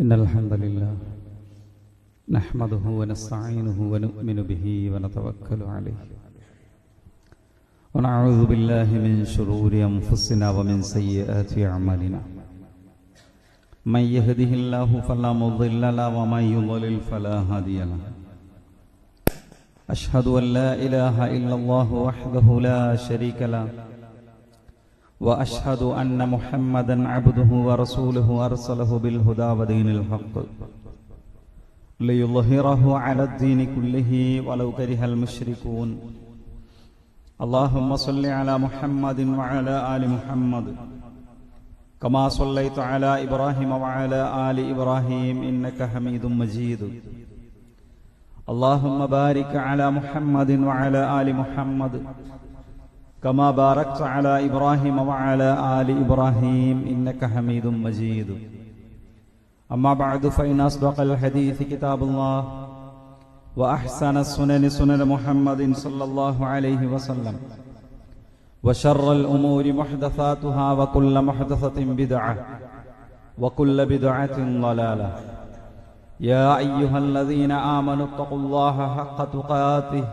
إن الحمد لله نحمده ونستعينه ونؤمن به ونتوكل عليه ونعوذ بالله من شرور أنفسنا ومن سيئات أعمالنا من يهده الله فلا مضل له ومن يضلل فلا هادي له أشهد أن لا إله إلا الله وحده لا شريك له وأشهد أن محمدا عبده ورسوله أرسله بالهدى ودين الحق ليظهره على الدين كله ولو كره المشركون اللهم صل على محمد وعلى آل محمد كما صليت على إبراهيم وعلى آل إبراهيم إنك حميد مجيد اللهم بارك على محمد وعلى آل محمد كما باركت على إبراهيم وعلى آل إبراهيم إنك حميد مجيد أما بعد فإن أصدق الحديث كتاب الله وأحسن السنن سنن محمد صلى الله عليه وسلم وشر الأمور محدثاتها وكل محدثة بدعة وكل بدعة ضلالة يا أيها الذين آمنوا اتقوا الله حق تقاته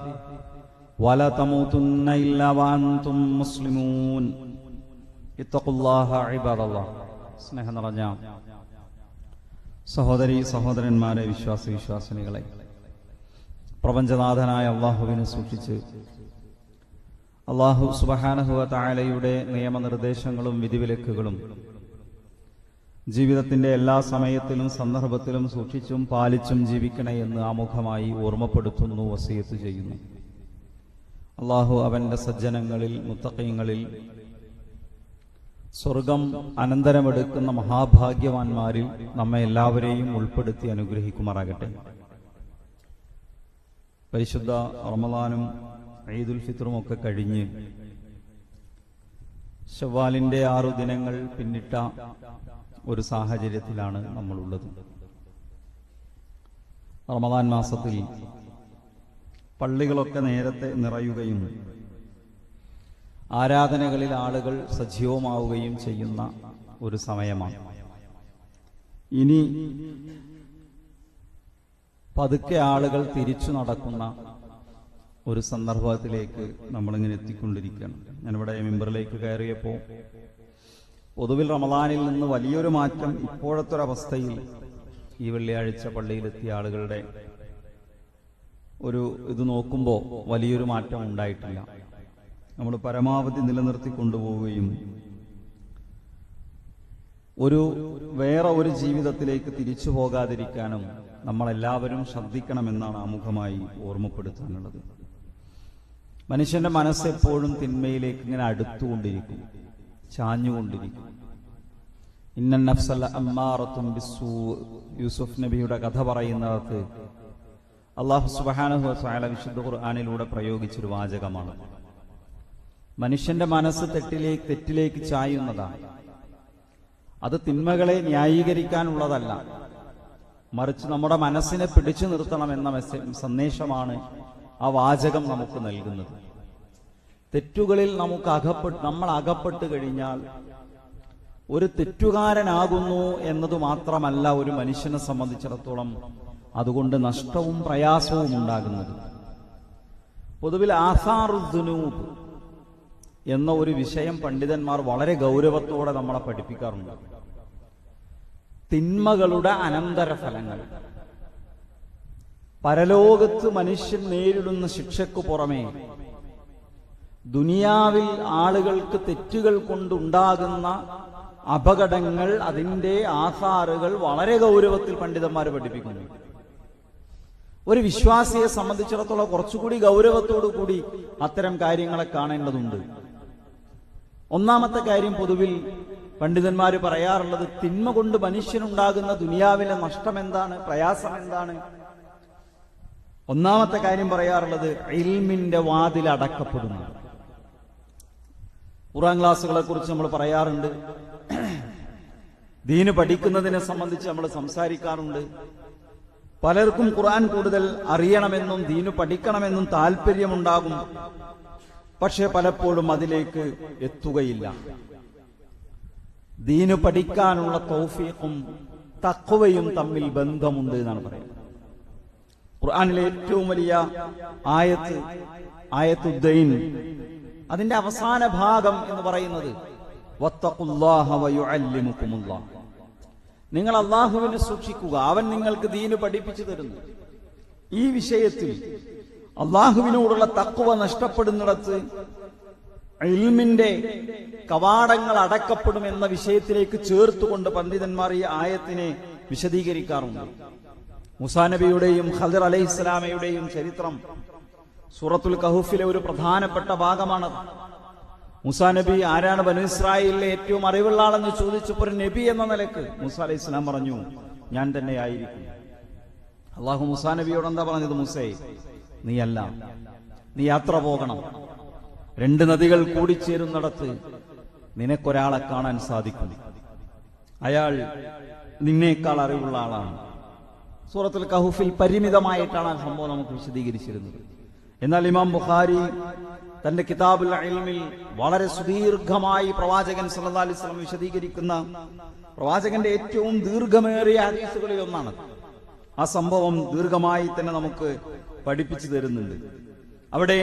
ولا تموتن إلا وأنتم مسلمون اتقوا الله عباد الله സ്നേഹം നിറഞ്ഞ സഹോദരി സഹോദരന്മാരെ വിശ്വാസിനികളെ പ്രപഞ്ചനാഥനായ അള്ളാഹുവിനെ സൂക്ഷിച്ച് അള്ളാഹു സുബ്ഹാനഹു വ തആലയുടെ നിയമനിർദ്ദേശങ്ങളും വിധിവിലക്കുകളും ജീവിതത്തിന്റെ എല്ലാ സമയത്തിലും സന്ദർഭത്തിലും സൂക്ഷിച്ചും പാലിച്ചും ജീവിക്കണേ എന്ന് ആമുഖമായി ഓർമ്മപ്പെടുത്തുന്നു, വസിയത്ത് ചെയ്യുന്നു. അള്ളാഹു അവന്റെ സജ്ജനങ്ങളിൽ മുത്തഖീങ്ങളിൽ സ്വർഗം അനന്തരമെടുക്കുന്ന മഹാഭാഗ്യവാന്മാരിൽ നമ്മെ എല്ലാവരെയും ഉൾപ്പെടുത്തി അനുഗ്രഹിക്കുമാറാകട്ടെ. പരിശുദ്ധ റമളാനും ഈദുൽ ഫിത്റും ഒക്കെ കഴിഞ്ഞ് ശവ്വാലിന്റെ 6 ദിനങ്ങൾ പിന്നിട്ട ഒരു സാഹചര്യത്തിലാണ് നമ്മളുള്ളത്. റമളാൻ മാസത്തിൽ പള്ളികളൊക്കെ നേരത്തെ നിറയുകയും ആരാധനകളിൽ ആളുകൾ സജീവമാവുകയും ചെയ്യുന്ന ഒരു സമയമാണ്. ഇനി പതുക്കെ ആളുകൾ തിരിച്ചു നടക്കുന്ന ഒരു സന്ദർഭത്തിലേക്ക് നമ്മളിങ്ങനെ എത്തിക്കൊണ്ടിരിക്കുകയാണ്. ഞാനിവിടെ മെമ്പറിലേക്ക് കയറിയപ്പോൾ പൊതുവിൽ റമളാനിൽ നിന്ന് വലിയൊരു മാറ്റം ഇപ്പോഴത്തെ ഒരവസ്ഥയിൽ ഈ വെള്ളിയാഴ്ച പള്ളിയിലെത്തിയ ആളുകളുടെ ഒരു ഇത് നോക്കുമ്പോൾ വലിയൊരു മാറ്റം ഉണ്ടായിട്ടില്ല. നമ്മൾ പരമാവധി നിലനിർത്തി കൊണ്ടുപോവുകയും വേറെ ഒരു ജീവിതത്തിലേക്ക് തിരിച്ചു പോകാതിരിക്കാനും നമ്മളെല്ലാവരും ശ്രദ്ധിക്കണമെന്നാണ് ആമുഖമായി ഓർമ്മപ്പെടുത്താനുള്ളത്. മനുഷ്യന്റെ മനസ്സ് എപ്പോഴും തിന്മയിലേക്ക് ഇങ്ങനെ അടുത്തുകൊണ്ടിരിക്കും, ചാഞ്ഞുകൊണ്ടിരിക്കും. ഇന്ന നഫ്സല അമ്മാറത്തും ബിസ്സൂ. യൂസുഫ് നബിയുടെ കഥ പറയുന്നത് അല്ലാഹു സുബ്ഹാനഹു വ തആല വിശുദ്ധ ഖുർആനിലൂടെ പ്രയോഗിച്ചൊരു വാചകമാണ്. മനുഷ്യന്റെ മനസ്സ് തെറ്റിലേക്ക് ചായുന്നതാണ്. അത് തിന്മകളെ ന്യായീകരിക്കാനുള്ളതല്ല, മറിച്ച് നമ്മുടെ മനസ്സിനെ പിടിച്ചു നിർത്തണമെന്ന സന്ദേശമാണ് ആ വാചകം നമുക്ക് നൽകുന്നത്. തെറ്റുകളിൽ നമ്മൾ അകപ്പെട്ട് കഴിഞ്ഞാൽ ഒരു തെറ്റുകാരനാകുന്നു എന്നതു മാത്രമല്ല ഒരു മനുഷ്യനെ സംബന്ധിച്ചിടത്തോളം അതുകൊണ്ട് നഷ്ടവും പ്രയാസവും ഉണ്ടാകുന്നത്. പൊതുവിൽ ആസാറുദ്ദുനൂബ് എന്ന ഒരു വിഷയം പണ്ഡിതന്മാർ വളരെ ഗൗരവത്തോടെ നമ്മളെ പഠിപ്പിക്കാറുണ്ട്. തിന്മകളുടെ അനന്തരഫലങ്ങൾ, പരലോകത്ത് മനുഷ്യൻ നേരിടുന്ന ശിക്ഷയ്ക്കു പുറമേ ദുനിയാവിൽ ആളുകൾക്ക് തെറ്റുകൾ കൊണ്ടുണ്ടാകുന്ന അപകടങ്ങൾ, അതിന്റെ ആസാറുകൾ വളരെ ഗൗരവത്തിൽ പണ്ഡിതന്മാർ പഠിപ്പിക്കുന്നു. ഒരു വിശ്വാസിയെ സംബന്ധിച്ചിടത്തോളം കുറച്ചുകൂടി ഗൗരവത്തോടു കൂടി അത്തരം കാര്യങ്ങളെ കാണേണ്ടതുണ്ട്. ഒന്നാമത്തെ കാര്യം, പൊതുവിൽ പണ്ഡിതന്മാർ പറയാറുള്ളത്, തിന്മ കൊണ്ട് മനുഷ്യനുണ്ടാകുന്ന ദുനിയാവിലെ നഷ്ടം എന്താണ്, പ്രയാസം എന്താണ്? ഒന്നാമത്തെ കാര്യം പറയാറുള്ളത് ഇൽമിന്റെ വാതിൽ അടക്കപ്പെടുന്നു. ഖുർആൻ ക്ലാസുകളെ കുറിച്ച് നമ്മൾ പറയാറുണ്ട്, ദീന് പഠിക്കുന്നതിനെ സംബന്ധിച്ച് നമ്മൾ സംസാരിക്കാറുണ്ട്. പലർക്കും ഖുർആൻ കൂടുതൽ അറിയണമെന്നും ദീന് പഠിക്കണമെന്നും താല്പര്യമുണ്ടാകും, പക്ഷെ പലപ്പോഴും അതിലേക്ക് എത്തുകയില്ല. ദീന് പഠിക്കാനുള്ള തൗഫീഖും തഖ്വയും തമ്മിൽ ബന്ധമുണ്ട് എന്നാണ് പറയുന്നത്. ഖുർആനിലെ ഏറ്റവും വലിയ ആയത്തുദ്ദൈൻ, അതിന്റെ അവസാന ഭാഗം എന്ന് പറയുന്നത് വത്തഖുല്ലാഹ വയുഅല്ലിമുകുമുല്ലാഹ്, നിങ്ങൾ അല്ലാഹുവിനെ സൂക്ഷിക്കുക, അവൻ നിങ്ങൾക്ക് ദീന് പഠിപ്പിച്ചു തരുന്നു. ഈ വിഷയത്തിൽ അല്ലാഹുവിനോടുള്ള തഖ്വ നഷ്ടപ്പെടുന്നിടത്ത് ഇൽമിന്റെ കവാടങ്ങൾ അടക്കപ്പെടും എന്ന വിഷയത്തിലേക്ക് ചേർത്തുകൊണ്ട് പണ്ഡിതന്മാർ ഈ ആയത്തിനെ വിശദീകരിക്കാറുണ്ട്. മൂസാ നബിയുടെയും ഖദിർ അലൈഹിസ്സലാമയുടെയും ചരിത്രം സൂറത്തുൽ കഹ്ഫിലെ ഒരു പ്രധാനപ്പെട്ട ഭാഗമാണ്. മൂസാ നബി ആരാണ് ബനൂ ഇസ്രായേലിലെ ഏറ്റവും അറിവുള്ള ആളെന്ന് ചോദിച്ചപ്പോൾ ഒരു നബി എന്ന നിലക്ക് മൂസാ അലൈഹി ഇസ്ലാം പറഞ്ഞു, ഞാൻ തന്നെ ആയിരിക്കും. അള്ളാഹു മൂസാ നബിയോട് എന്താ പറഞ്ഞത്? മൂസേ, നീയല്ല, നീ യാത്ര പോകണം. 2 നദികൾ കൂടിച്ചേരുന്നിടത്ത് നിനക്കൊരാളെ കാണാൻ സാധിക്കും. അയാൾ നിന്നേക്കാൾ അറിവുള്ള ആളാണ്. സൂറത്തുൽ കഹ്ഫിൽ പരിമിതമായിട്ടാണ് ആ സംഭവം നമുക്ക് വിശദീകരിച്ചിരുന്നത്. എന്നാൽ ഇമാം ബുഖാരി തന്റെ കിതാബുൽ ഇൽമിൽ വളരെ സുദീർഘമായി പ്രവാചകൻ സല്ലല്ലാഹു അലൈഹി വസല്ലം വിശദീകരിക്കുന്ന പ്രവാചകന്റെ ഏറ്റവും ദീർഘമേറിയ ഹദീസുകളിൽ ഒന്നാണ്. ആ സംഭവം ദീർഘമായി തന്നെ നമുക്ക് പഠിപ്പിച്ചു തരുന്നുണ്ട്. അവിടെ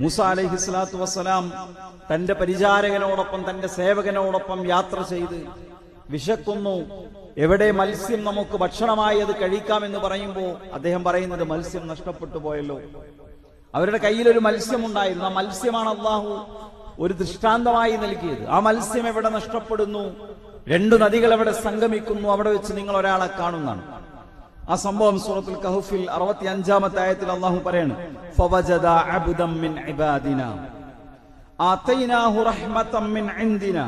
മൂസാ അലൈഹി സ്വലാത്തു വസ്സലാം തന്റെ പരിചാരകനോടൊപ്പം തന്റെ സേവകനോടൊപ്പം യാത്ര ചെയ്ത് വിശക്കുന്നു, എവിടെ മത്സ്യം നമുക്ക് ഭക്ഷണമായി അത് കഴിക്കാമെന്ന് പറയുമ്പോൾ അദ്ദേഹം പറയുന്നത് മത്സ്യം നഷ്ടപ്പെട്ടു പോയല്ലോ. അവരുടെ കയ്യിലൊരു മത്സ്യമുണ്ടായിരുന്നു. ആ മത്സ്യമാണ് അള്ളാഹു ഒരു ദൃഷ്ടാന്തമായി നൽകിയത്. ആ മത്സ്യം എവിടെ നഷ്ടപ്പെടുന്നു, 2 നദികൾ എവിടെ സംഗമിക്കുന്നു, അവിടെ വെച്ച് നിങ്ങൾ ഒരാളെ കാണുന്നതാണ്. ആ സംഭവം സൂറത്തുൽ കഹ്ഫിൽ 65-ാമത്തെ ആയത്തിൽ അള്ളാഹു പറയാണ്, ഫവജദ അബ്ദൻ മിൻ ഇബാദിനാ ആതൈനാഹു റഹ്മതൻ മിൻ ഇൻദിനാ.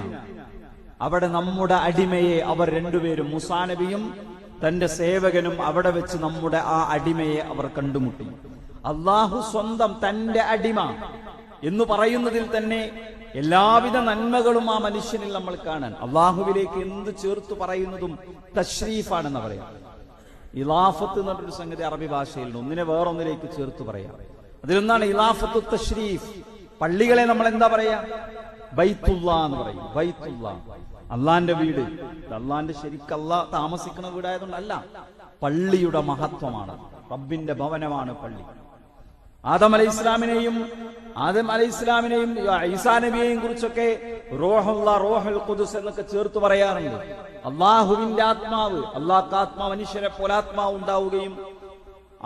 അവിടെ നമ്മുടെ അടിമയെ അവർ 2 പേരും, മൂസാ നബിയും തന്റെ സേവകനും അവിടെ വെച്ച് നമ്മുടെ ആ അടിമയെ അവർ കണ്ടുമുട്ടി. അള്ളാഹു സ്വന്തം തന്റെ അടിമ എന്ന് പറയുന്നതിൽ തന്നെ എല്ലാവിധ നന്മകളും ആ മനുഷ്യനിൽ നമ്മൾ കാണാൻ. അള്ളാഹുവിലേക്ക് എന്ത് ചേർത്ത് പറയുന്നതും തശ്രീഫാണെന്ന് പറയാം. ഇലാഫത്ത് എന്ന് പറഞ്ഞൊരു സംഗതി അറബി ഭാഷയിലുണ്ട്. ഒന്നിനെ വേറൊന്നിലേക്ക് ചേർത്ത് പറയാം. അതിലൊന്നാണ് ഇലാഫത്തു തശ്രീഫ്. പള്ളികളെ നമ്മൾ എന്താ പറയാ? ബൈത്തുല്ലാ എന്ന് പറയും. ബൈത്തുല്ലാ, അള്ളാന്റെ വീട്. അള്ളാന്റെ ശരിക്കും അള്ളാഹ് താമസിക്കുന്ന വീടായതുകൊണ്ടല്ല, പള്ളിയുടെ മഹത്വമാണ്. റബ്ബിന്റെ ഭവനമാണ് പള്ളി. ആദം അലൈഹിസ്സലാമിനെയും ഈസാ നബിയെയും കുറിച്ചൊക്കെ റൂഹുല്ലാ, റൂഹുൽ ഖുദ്സ് എന്നൊക്കെ ചേർത്ത് പറയാറുണ്ട്. അള്ളാഹുവിന്റെ ആത്മാവ്, അള്ളാഹ് ആത്മാവ് മനുഷ്യരെ പോലെ ആത്മാവ് ഉണ്ടാവുകയും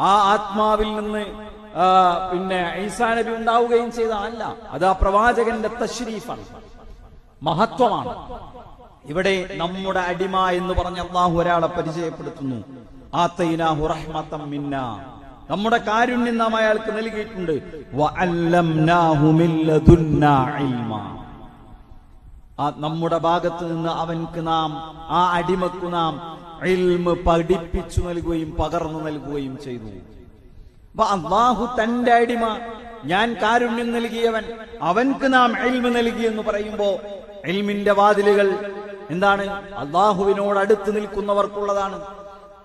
ആ ആത്മാവിൽ നിന്ന് പിന്നെ ഈസാ നബി ഉണ്ടാവുകയും ചെയ്തതല്ല. അത് ആ പ്രവാചകന്റെ തശ്രീഫാണ്, മഹത്വമാണ്. ഇവിടെ നമ്മുടെ അടിമ എന്ന് പറഞ്ഞ അള്ളാഹു ഒരാളെ പരിചയപ്പെടുത്തുന്നു. ആതൈനാഹു റഹ്മതൻ മിന്നാ, നമ്മുടെ കാരുണ്യം നാം അയാൾക്ക് നൽകിയിട്ടുണ്ട്. വഅല്ലംനാഹു മിൻ ലദുന്നാ ഇൽമാ, നമ്മുടെ ഭാഗത്ത് നിന്ന് അവൻക്ക് നാം, ആ അടിമക്ക് നാം ഇൽമ് പഠിപ്പിച്ചു നൽകുകയും പകർന്നു നൽകുകയും ചെയ്തു. അല്ലാഹു തന്റെ അടിമ, ഞാൻ കാരുണ്യം നൽകിയവൻ, അവൻക്ക് നാം ഇൽമ് നൽകി എന്ന് പറയുമ്പോ ഇൽമിന്റെ വാതിലുകൾ എന്താണ്? അല്ലാഹുവിനോട് അടുത്ത് നിൽക്കുന്നവർക്കുള്ളതാണ്.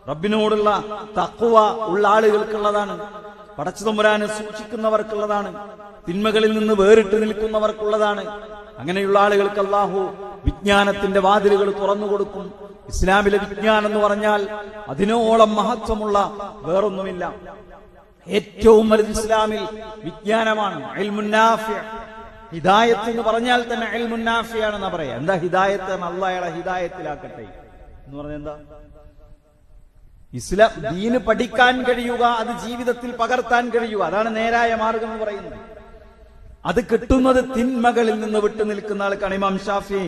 റബ്ബിനോടുള്ള തഖ്വ ഉള്ള ആളുകൾക്കുള്ളതാണ്. പടച്ചതമ്പുരാനെ സൂക്ഷിക്കുന്നവർക്കുള്ളതാണ്. തിന്മകളിൽ നിന്ന് വേറിട്ട് നിൽക്കുന്നവർക്കുള്ളതാണ്. അങ്ങനെയുള്ള ആളുകൾക്ക് അല്ലാഹു വിജ്ഞാനത്തിന്റെ വാതിലുകൾ തുറന്നു കൊടുക്കും. ഇസ്ലാമിലെ വിജ്ഞാനം എന്ന് പറഞ്ഞാൽ അതിനോളം മഹത്വമുള്ള വേറൊന്നുമില്ല. ഏറ്റവും വലുത് ഇസ്ലാമിൽ വിജ്ഞാനമാണ്. ഇൽമുൻ നാഫി'. ഹിദായത്ത് എന്ന് പറഞ്ഞാൽ തന്നെ ഇൽമുൻ നാഫി' ആണെന്നാ പറയാ. എന്താ ഹിദായത്ത്? അല്ലാഹ് അയാളെ ഹിദായത്തിലാക്കട്ടെ എന്ന് പറഞ്ഞാൽ എന്താ? ഇസ്ലാം ദീന് പഠിക്കാൻ കഴിയുക, അത് ജീവിതത്തിൽ പകർത്താൻ കഴിയുക, അതാണ് നേരായ മാർഗം എന്ന് പറയുന്നത്. അത് കിട്ടുന്നത് തിന്മകളിൽ നിന്ന് വിട്ടു നിൽക്കുന്ന ആൾക്കാണ്. ഇമാം ഷാഫി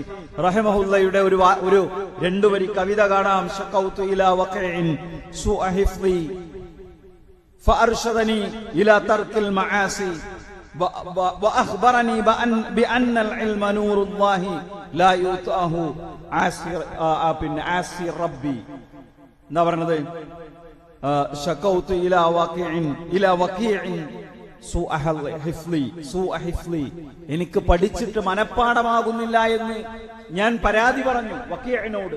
റഹിമഹുല്ലയുടെ ഒരു 2 വരി കവിത കാണാം. ശഖൗതു ഇലാ വഖഇൻ സുഅ ഹിഫ്ളി ഫഅർശദനി ഇലാ തർക്കിൽ മആസി വഅഖ്ബറനി ബിഅന്നൽ ഇൽമ നൂറുല്ലാഹി ലാ യുതാഹു ആസി റബ്ബി. എന്താ പറഞ്ഞത്? ശഖൗതു ഇലാ വഖീഇൻ എനിക്ക് പഠിച്ചിട്ട് മനഃപ്പാടമാകുന്നില്ല എന്ന് ഞാൻ പരാതി പറഞ്ഞു വക്കീഇനോട്.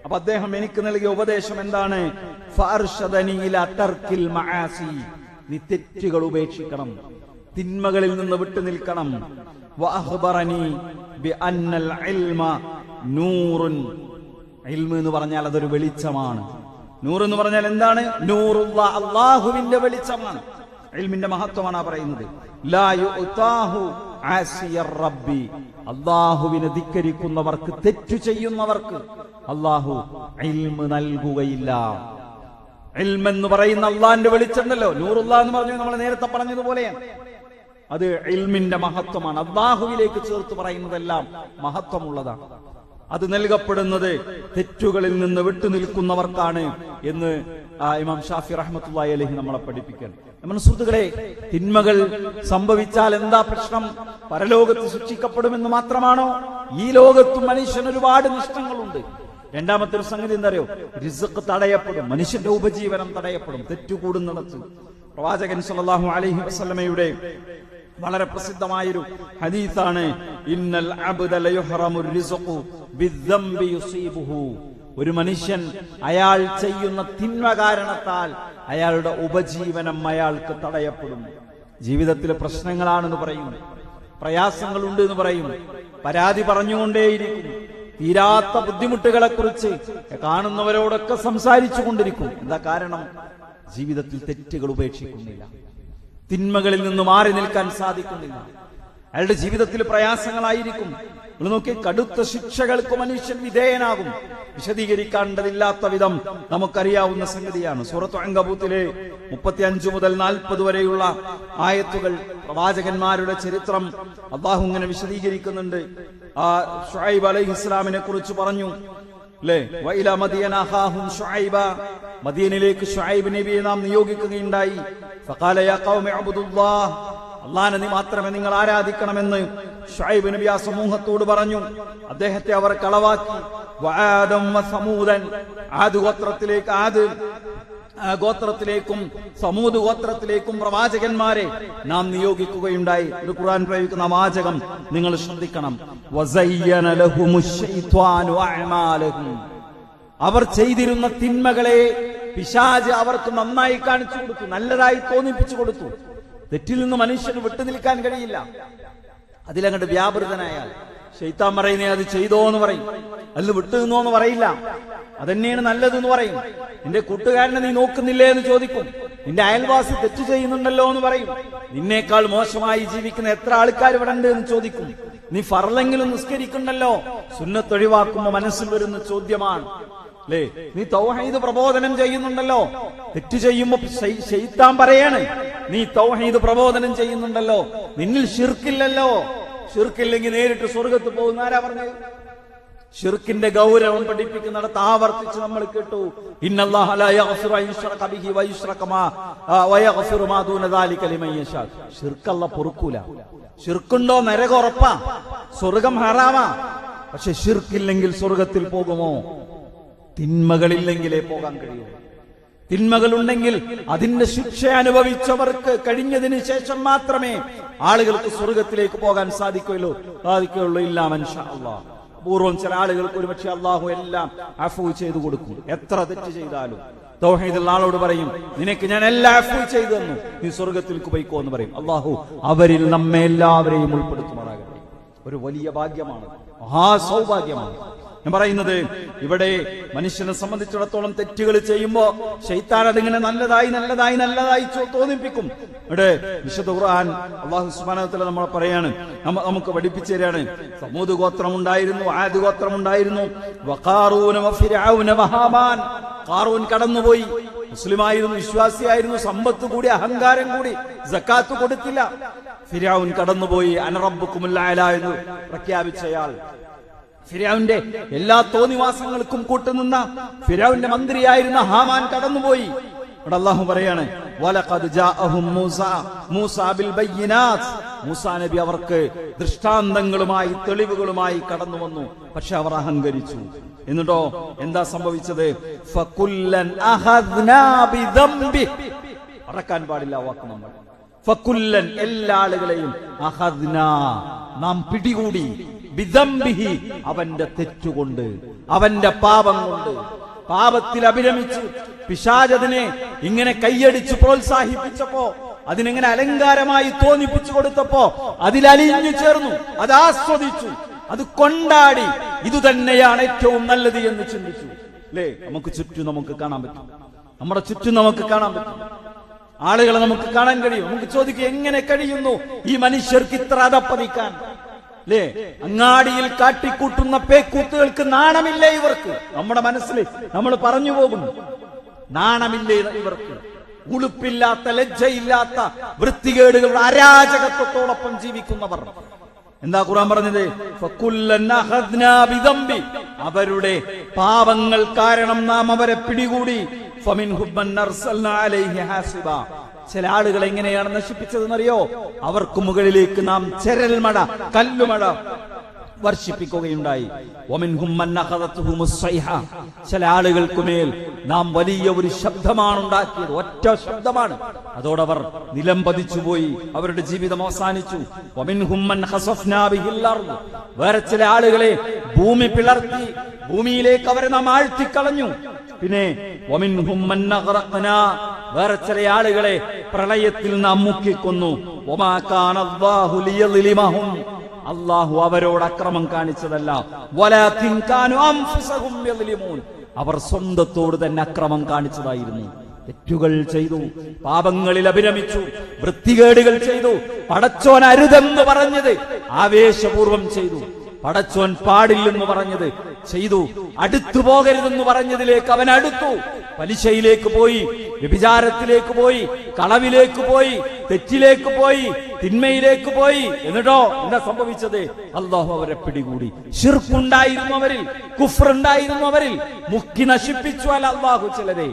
അപ്പൊ അദ്ദേഹം എനിക്ക് നൽകിയ ഉപദേശം എന്താണ്? ഫഅർശദനി ഇലാ തർക്കിൽ മആസി, നീ തെറ്റുകൾ ഉപേക്ഷിക്കണം, തിന്മകളിൽ നിന്ന് വിട്ടു നിൽക്കണം. വഅഖ്ബറനി ബിഅന്നൽ ഇൽമ നൂറുൻ, ഇൽമ് എന്ന് പറഞ്ഞാൽ അതൊരു വെളിച്ചമാണ്. നൂർ എന്ന് പറഞ്ഞാൽ എന്താണ്? നൂറുല്ലാ, അല്ലാഹുവിന്റെ വെളിച്ചമാണ്. ഇൽമിന്റെ മഹത്വമാണ് പറയുന്നത്. ലാ യുഅതാഹു ആസിയർ റബ്ബി, അല്ലാഹുവിനെ ധിക്കരിക്കുന്നവർക്ക്, തെറ്റു ചെയ്യുന്നവർക്ക് അല്ലാഹു ഇൽമ് നൽകുകയില്ല. ഇൽമ് എന്ന് പറയുന്ന അല്ലാഹുവിന്റെ വെളിച്ചമുണ്ടല്ലോ, നൂറുല്ലാ എന്ന് പറഞ്ഞു, നമ്മൾ നേരത്തെ പറഞ്ഞതുപോലെയാണ്. അത് ഇൽമിന്റെ മഹത്വമാണ്. അല്ലാഹുവിലേക്ക് ചേർത്ത് പറയുന്നതെല്ലാം മഹത്വമുള്ളതാണ്. അത് നൽകപ്പെടുന്നത് തെറ്റുകളിൽ നിന്ന് വിട്ടുനിൽക്കുന്നവർക്കാണ് എന്ന് ഇമാം ഷാഫി റഹ്മത്തുള്ളാഹി അലൈഹി നമ്മളെ പഠിപ്പിക്കാൻ. നമ്മുടെ സുഹൃത്തുക്കളെ, തിന്മകൾ സംഭവിച്ചാൽ എന്താ പ്രശ്നം? പരലോകത്ത് ശിക്ഷിക്കപ്പെടുമെന്ന് മാത്രമാണോ? ഈ ലോകത്തും മനുഷ്യന് ഒരുപാട് നഷ്ടങ്ങളുണ്ട്. രണ്ടാമത്തെ ഒരു സംഗതി എന്താ അറിയോ? റിസ്ഖ് തടയപ്പെടും, മനുഷ്യന്റെ ഉപജീവനം തടയപ്പെടും തെറ്റുകൂടുന്നിടത്ത്. പ്രവാചകൻ സല്ലല്ലാഹു അലൈഹി വസല്ലമയുടെ വളരെ പ്രസിദ്ധമായൊരു ഹദീസാണ്, ഇന്നൽ അബ്ദ ലയുഹറമുർ റിസ്ഖു ബിദ്ദംബി യുസീബുഹു. ഒരു മനുഷ്യൻ അയാൾ ചെയ്യുന്ന തിന്മ കാരണത്താൽ അയാളുടെ ഉപജീവനം അയാൾക്ക് തടയപ്പെടും. ജീവിതത്തിലെ പ്രശ്നങ്ങളാണെന്ന് പറയും, പ്രയാസങ്ങളുണ്ട് എന്ന് പറയും, പരാതി പറഞ്ഞുകൊണ്ടേയിരിക്കും, തീരാത്ത ബുദ്ധിമുട്ടുകളെ കുറിച്ച് കാണുന്നവരോടൊക്കെ സംസാരിച്ചു കൊണ്ടിരിക്കും. എന്താ കാരണം? ജീവിതത്തിൽ തെറ്റുകൾ ഉപേക്ഷിക്കുന്നില്ല, തിന്മകളിൽ നിന്ന് മാറി നിൽക്കാൻ സാധിക്കുന്നില്ല. അയാളുടെ ജീവിതത്തിൽ പ്രയാസങ്ങളായിരിക്കും. നിങ്ങൾ നോക്കി, കടുത്ത ശിക്ഷകൾക്ക് മനുഷ്യൻ വിധേയനാകും. വിശദീകരിക്കേണ്ടതില്ലാത്ത വിധം നമുക്കറിയാവുന്ന സംഗതിയാണ്. സൂറത്ത് അൻകബൂത്തിലെ 35 മുതൽ 40 വരെയുള്ള ആയത്തുകൾ, പ്രവാചകന്മാരുടെ ചരിത്രം അല്ലാഹു ഇങ്ങനെ വിശദീകരിക്കുന്നുണ്ട്. ശുഐബ് അലൈഹിസ്സലാമിനെ കുറിച്ച് പറഞ്ഞു, അല്ലേ? വഇല മദിയന അഖാഹും ശുഐബ, മദീനയിലേക്ക് ശുഐബ് നബിയെ നാം നിയോഗിക്കുകയുണ്ടായി. ഫഖാല യാ ഖൗമി അബ്ദുല്ലാഹ്, അല്ലാഹനെ മാത്രമേ നിങ്ങൾ ആരാധിക്കണമെന്ന് ശുഐബ് നബി ആ സമൂഹത്തോട് പറഞ്ഞു. അദ്ദേഹത്തെ അവർ കളവാക്കി. വആദം വസമൂദൻ, ആദ് ഗോത്രത്തിലേക്കും സമൂദ് ഗോത്രത്തിലേക്കും പ്രവാചകന്മാരെ നാം നിയോഗിക്കുകയുണ്ടായി. ഒരു ഖുർആൻ പ്രയോഗിക്കുന്ന വാചകം നിങ്ങൾ ശ്രദ്ധിക്കണം. വസയ്യന ലഹുമുശ് ശൈത്വാനു അഅമാലഹും, അവർ ചെയ്തിരുന്ന തിന്മകളെ പിശാച് അവർക്ക് നന്നായി കാണിച്ചു കൊടുത്തു, നല്ലതായി തോന്നിപ്പിച്ചു കൊടുത്തു. തെറ്റിൽ നിന്ന് മനുഷ്യന് വിട്ടുനിൽക്കാൻ കഴിയില്ല. അതിലങ്ങോട്ട് വ്യാപൃതനായാൽ ശൈത്താൻ പറയുന്നേ അത് ചെയ്തോ എന്ന് പറയും, അല്ല വിട്ടു നിന്നോ എന്ന് പറയില്ല, അതന്നെയാണ് നല്ലതെന്ന് പറയും. നിന്റെ കൂട്ടുകാരനെ നീ നോക്കുന്നില്ലേ എന്ന് ചോദിക്കും. നിന്റെ അയൽവാസി തെറ്റ് ചെയ്യുന്നുണ്ടല്ലോ എന്ന് പറയും. നിന്നേക്കാൾ മോശമായി ജീവിക്കുന്ന എത്ര ആൾക്കാർ ഇവിടെ ഉണ്ട് എന്ന് ചോദിക്കും. നീ ഫർളെങ്കിലും നിസ്കരിക്കണ്ടല്ലോ, സുന്നത്ത് ഒഴിവാക്കുമ്പോ മനസ്സിൽ വരുന്ന ചോദ്യമാണ്, അല്ലേ? നീ തൗഹീദ് പ്രബോധനം ചെയ്യുന്നുണ്ടല്ലോ, തെറ്റ് ചെയ്യുമ്പോ ശൈത്താൻ പറയാണ്, നീ തൗഹീദ് പ്രബോധനം ചെയ്യുന്നുണ്ടല്ലോ, നിന്നിൽ ശിർക്കില്ലല്ലോ. ശിർക്കില്ലെങ്കിൽ നേരിട്ട് സ്വർഗത്ത് പോകുന്ന ആരാ പറഞ്ഞത്? ശിർക്കിന്റെ ഗൗരവം പഠിപ്പിക്കുന്നിടത്ത് ആവർത്തിച്ച് നമ്മൾ കേട്ടു, ഇന്നല്ലാഹ ലാ യഗ്ഫിറു അൻ യുശ്റക ബിഹി വയഗ്ഫിറു മാ ദൂന ദാലിക ലിമൻ യശാ. ശിർക്ക് അല്ലാഹു പൊറുക്കൂല. ശിർക്കുണ്ടോ നരകം ഉറപ്പാ, സ്വർഗം ഹറാമാ. പക്ഷെ ശിർക്കില്ലെങ്കിൽ സ്വർഗത്തിൽ പോകുമോ? തിന്മകളില്ലെങ്കിലേ പോകാൻ കഴിയൂ. തിന്മകളുണ്ടെങ്കിൽ അതിന്റെ ശിക്ഷ അനുഭവിച്ചവർക്ക് കഴിഞ്ഞതിന് ശേഷം മാത്രമേ ആളുകൾക്ക് സ്വർഗത്തിലേക്ക് പോകാൻ സാധിക്കുകയുള്ളൂ. ഇല്ലാ മൻഷാ അല്ലാഹ്. പൂർവ്വം ചില ആളുകൾക്ക് ഒരുപക്ഷെ അള്ളാഹു എല്ലാം അഫ്വ ചെയ്തു കൊടുക്കും. എത്ര തെറ്റ് ചെയ്താലും തൗഹീദുള്ള ആളോട് പറയും, നിനക്ക് ഞാൻ എല്ലാം അഫ്വ ചെയ്തു തന്നു, നീ സ്വർഗത്തിലേക്ക് പോയിക്കോ എന്ന് പറയും. അള്ളാഹു അവരിൽ നമ്മെ എല്ലാവരെയും ഉൾപ്പെടുത്തുമാറാകട്ടെ. ഒരു വലിയ ഭാഗ്യമാണ്, മഹാസൗഭാഗ്യമാണ്. ഞാൻ പറയുന്നത്, ഇവിടെ മനുഷ്യനെ സംബന്ധിച്ചിടത്തോളം തെറ്റുകൾ ചെയ്യുമ്പോ ശൈത്താൻ അതിങ്ങനെ നല്ലതായി തോന്നിപ്പിക്കും. ഇവിടെ വിശുദ്ധ ഖുർആൻ അല്ലാഹു സുബ്ഹാനഹു വ തആല നമ്മൾ പറയാണ്, നമുക്ക് പഠിപ്പിച്ചു തരാണ്. സമൂദ് ഗോത്രമുണ്ടായിരുന്നു, ആദ് ഗോത്രമുണ്ടായിരുന്നു. വഖാറൂന വഫിർഔന വഹാമാൻ. ഖാറൂൻ കടന്നുപോയി, മുസ്ലിമായിരുന്നു, വിശ്വാസിയായിരുന്നു, സമ്പത്ത് കൂടി, അഹങ്കാരം കൂടി, സക്കാത്ത് കൊടുത്തില്ല. ഫിർഔൻ കടന്നുപോയി. അന റബ്ബുക്കുമുൽ അഅ്ലാ എന്ന് പ്രഖ്യാപിച്ചയാൾ. ഫിർഔന്റെ എല്ലാ തോന്നിവാസങ്ങൾക്കും കൂട്ടുനിന്ന ഫിർഔന്റെ മന്ത്രിയായിരുന്ന ഹാമാൻ കടന്നുപോയി. ഇവിടെ അല്ലാഹു പറയാണ്, വലഖദ് ജാഅഹും മൂസാ ബിൽ ബയ്യിനാത്ത്. മൂസാ നബി അവർക്ക് ദൃഷ്ടാന്തങ്ങളുമായി, തെളിവുകളുമായി കടന്നു വന്നു. പക്ഷെ അവർ അഹങ്കരിച്ചു. എന്നിട്ടോ എന്താ സംഭവിച്ചത്? ഫകുല്ലൻ അഖദ്നാ ബിദംബി. മറക്കാൻ പാടില്ല വാക്ക് നമ്മൾ. ഫകുല്ലൻ, എല്ലാ ആളുകളെയും, അഖദ്നാ, നാം പിടികൂടി, ബിദംബിഹി, അവന്റെ തെറ്റുകൊണ്ട്, അവന്റെ പാപം കൊണ്ട്. പാപത്തിൽ അഭിരമിച്ച് പിശാചതിനെ ഇങ്ങനെ കൈയടിച്ച് പ്രോത്സാഹിപ്പിച്ചപ്പോ, അതിനെങ്ങനെ അലങ്കാരമായി തോന്നിപ്പിച്ചു കൊടുത്തപ്പോ അതിലലിഞ്ഞു ചേർന്നു, അത് ആസ്വദിച്ചു, അത് കൊണ്ടാടി. ഇതുതന്നെയാണ് ഏറ്റവും നല്ലത് എന്ന് ചിന്തിച്ചു. അല്ലേ? നമുക്ക് ചുറ്റും നമുക്ക് കാണാൻ പറ്റും, നമ്മുടെ ചുറ്റും നമുക്ക് കാണാൻ പറ്റും, ആളുകളെ നമുക്ക് കാണാൻ കഴിയും. നമുക്ക് ചോദിക്കുക, എങ്ങനെ കഴിയുന്നു ഈ മനുഷ്യർക്ക് ഇത്ര അധപ്പതിക്കാൻ? അല്ലേ? അങ്ങാടിയിൽ കാട്ടിക്കൂട്ടുന്ന പേക്കൂത്തുകൾക്ക് നാണമില്ലേ ഇവർക്ക്? നമ്മുടെ മനസ്സിൽ നമ്മൾ പറഞ്ഞു പോകും, നാണമില്ലേ ഇവർക്ക്? ഉളുപ്പില്ലാത്ത, ലജ്ജയില്ലാത്ത, വൃത്തികേടുകളുടെ അരാജകത്വത്തോടൊപ്പം ജീവിക്കുന്നവർ. എന്താ ഖുർആൻ പറഞ്ഞത്? ഫകുല്ലൻ അഖദ്നാ ബിദംബി, അവരുടെ പാപങ്ങൾ കാരണം നാം അവരെ പിടികൂടി. ഫമിൻഹും മൻ അർസൽനാ അലൈഹി ഹാസിബ, ചില ആളുകളെ എങ്ങനെയാണ് നശിപ്പിച്ചതെന്നറിയോ? അവർക്ക് മുകളിലേക്ക് നാം ചെരൽമഴ, കല്ലുമഴ വർഷിപ്പിക്കുകയുണ്ടായി. വമിൻഹും മൻ അഖദതുഹുമുസ് സൈഹ, ചില ആളുകൾക്കുമേൽ നാം വലിയ ഒരു ശബ്ദമാണ് ഉണ്ടാക്കിയത്, ഒറ്റ ശബ്ദമാണ്. അതോടവർ നിലം പതിച്ചുപോയി, അവരുടെ ജീവിതം അവസാനിച്ചു. വമിൻഹും മൻ ഖസഫ്നാ ബിഹിൽ അർദ്, വേറെ ചില ആളുകളെ ഭൂമി പിളർത്തി ഭൂമിയിലേക്ക് അവരെ നാം ആഴ്ത്തിക്കളഞ്ഞു. പിന്നെ വമിൻഹും മൻ അഗ്റഖ്നാ, വേറെ ചില ആളുകളെ പ്രളയത്തിൽ നാം മുക്കിക്കൊന്നു. വമാ കാന അല്ലാഹു ലിയളിമഹും, അല്ലാഹു അവരോട് അക്രമം കാണിച്ചതല്ല. വലാകിൻ കാനു അൻഫുസഹും യളിമൂൻ, അവർ സ്വന്തത്തോട് തന്നെ അക്രമം കാണിച്ചതായിരുന്നു. തെറ്റുകൾ ചെയ്തു, പാപങ്ങളിൽ അഭിരമിച്ചു, വൃത്തികേടുകൾ ചെയ്തു. പടച്ചോൻ അരുതെന്ന് പറഞ്ഞത് ആവേശപൂർവം ചെയ്തു, പടച്ചോൻ പാടില്ലെന്ന് പറഞ്ഞത് ചെയ്തു, അടുത്തു പോകരുതെന്ന് പറഞ്ഞതിലേക്ക് അവൻ അടുത്തു. പലിശയിലേക്ക് പോയി, വ്യഭിചാരത്തിലേക്ക് പോയി, കളവിലേക്ക് പോയി, തെറ്റിലേക്ക് പോയി, തിന്മയിലേക്ക് പോയി. എന്നിട്ടോ എന്താ സംഭവിച്ചത്? അല്ലാഹു അവരെ പിടികൂടി. ശിർക്കുണ്ടായിരുന്നു അവരിൽ, കുഫ്റുണ്ടായിരുന്നു അവരിൽ, മുക്കി നശിപ്പിച്ചു അല്ലാഹു ചിലരെ.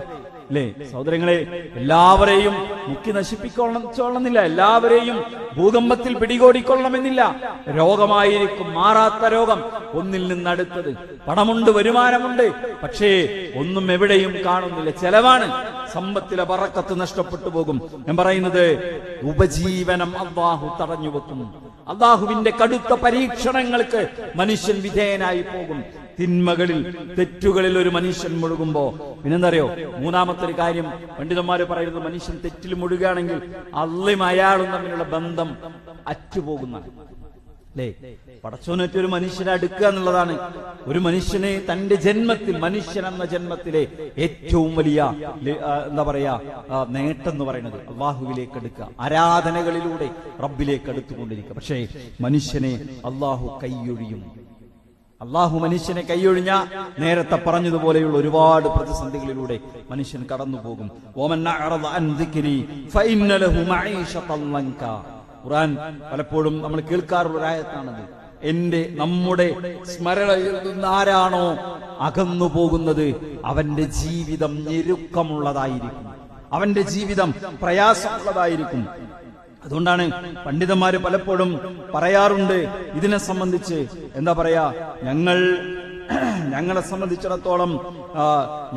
അല്ലേ സഹോദരങ്ങളെ, എല്ലാവരെയും മുക്കി നശിപ്പിക്കൊള്ളണമെന്നില്ല, എല്ലാവരെയും ഭൂകമ്പത്തിൽ പിടികൂടിക്കൊള്ളണമെന്നില്ല. രോഗമായിരിക്കും, മാറാത്ത രോഗം, ഒന്നിൽ നിന്നടുത്തത്. പണമുണ്ട്, വരുമാനമുണ്ട്, പക്ഷേ ഒന്നും എവിടെയും കാണുന്നില്ല, ചെലവാണ്. സമ്പത്തിലെ ബറക്കത്ത് നഷ്ടപ്പെട്ടു പോകും. ഞാൻ പറയുന്നത്, ഉപജീവനം അല്ലാഹു തടഞ്ഞു വെക്കും. അല്ലാഹുവിന്റെ കടുത്ത പരീക്ഷണങ്ങൾക്ക് മനുഷ്യൻ വിധേയനായി പോകും. തിന്മകളിൽ, തെറ്റുകളിൽ ഒരു മനുഷ്യൻ മുഴുകുമ്പോ പിന്നെന്തറിയോ? മൂന്നാമത്തെ ഒരു കാര്യം പണ്ഡിതന്മാര് പറയുന്നത്, മനുഷ്യൻ തെറ്റിൽ മുഴുകുകയാണെങ്കിൽ അള്ളയും അയാളും തമ്മിലുള്ള ബന്ധം അറ്റുപോകുന്ന. അല്ലേ? പടച്ചോനൊറ്റൊരു മനുഷ്യനെ അടുക്കുക എന്നുള്ളതാണ് ഒരു മനുഷ്യനെ തന്റെ ജന്മത്തിൽ, മനുഷ്യൻ എന്ന ജന്മത്തിലെ ഏറ്റവും വലിയ എന്താ പറയാ നേട്ടം എന്ന് പറയുന്നത്. അള്ളാഹുവിലേക്ക് അടുക്കുക, ആരാധനകളിലൂടെ റബ്ബിലേക്ക് അടുത്തുകൊണ്ടിരിക്കുക. പക്ഷേ മനുഷ്യനെ അള്ളാഹു കൈയൊഴിയും. അള്ളാഹു മനുഷ്യനെ കൈയൊഴിഞ്ഞ നേരത്തെ പറഞ്ഞതുപോലെയുള്ള ഒരുപാട് പ്രതിസന്ധികളിലൂടെ മനുഷ്യൻ കടന്നുപോകും. ഖുർആൻ പലപ്പോഴും നമ്മൾ കേൾക്കാറുള്ള ഒരു ആയത്താണത്. നമ്മുടെ സ്മരണയിൽ നിന്ന് ആരാണോ അകന്നു പോകുന്നത് അവന്റെ ജീവിതം ഞെരുക്കമുള്ളതായിരിക്കും, അവന്റെ ജീവിതം പ്രയാസമുള്ളതായിരിക്കും. അതുകൊണ്ടാണ് പണ്ഡിതന്മാര് പലപ്പോഴും പറയാറുണ്ട് ഇതിനെ സംബന്ധിച്ച്, എന്താ പറയാ, ഞങ്ങളെ സംബന്ധിച്ചിടത്തോളം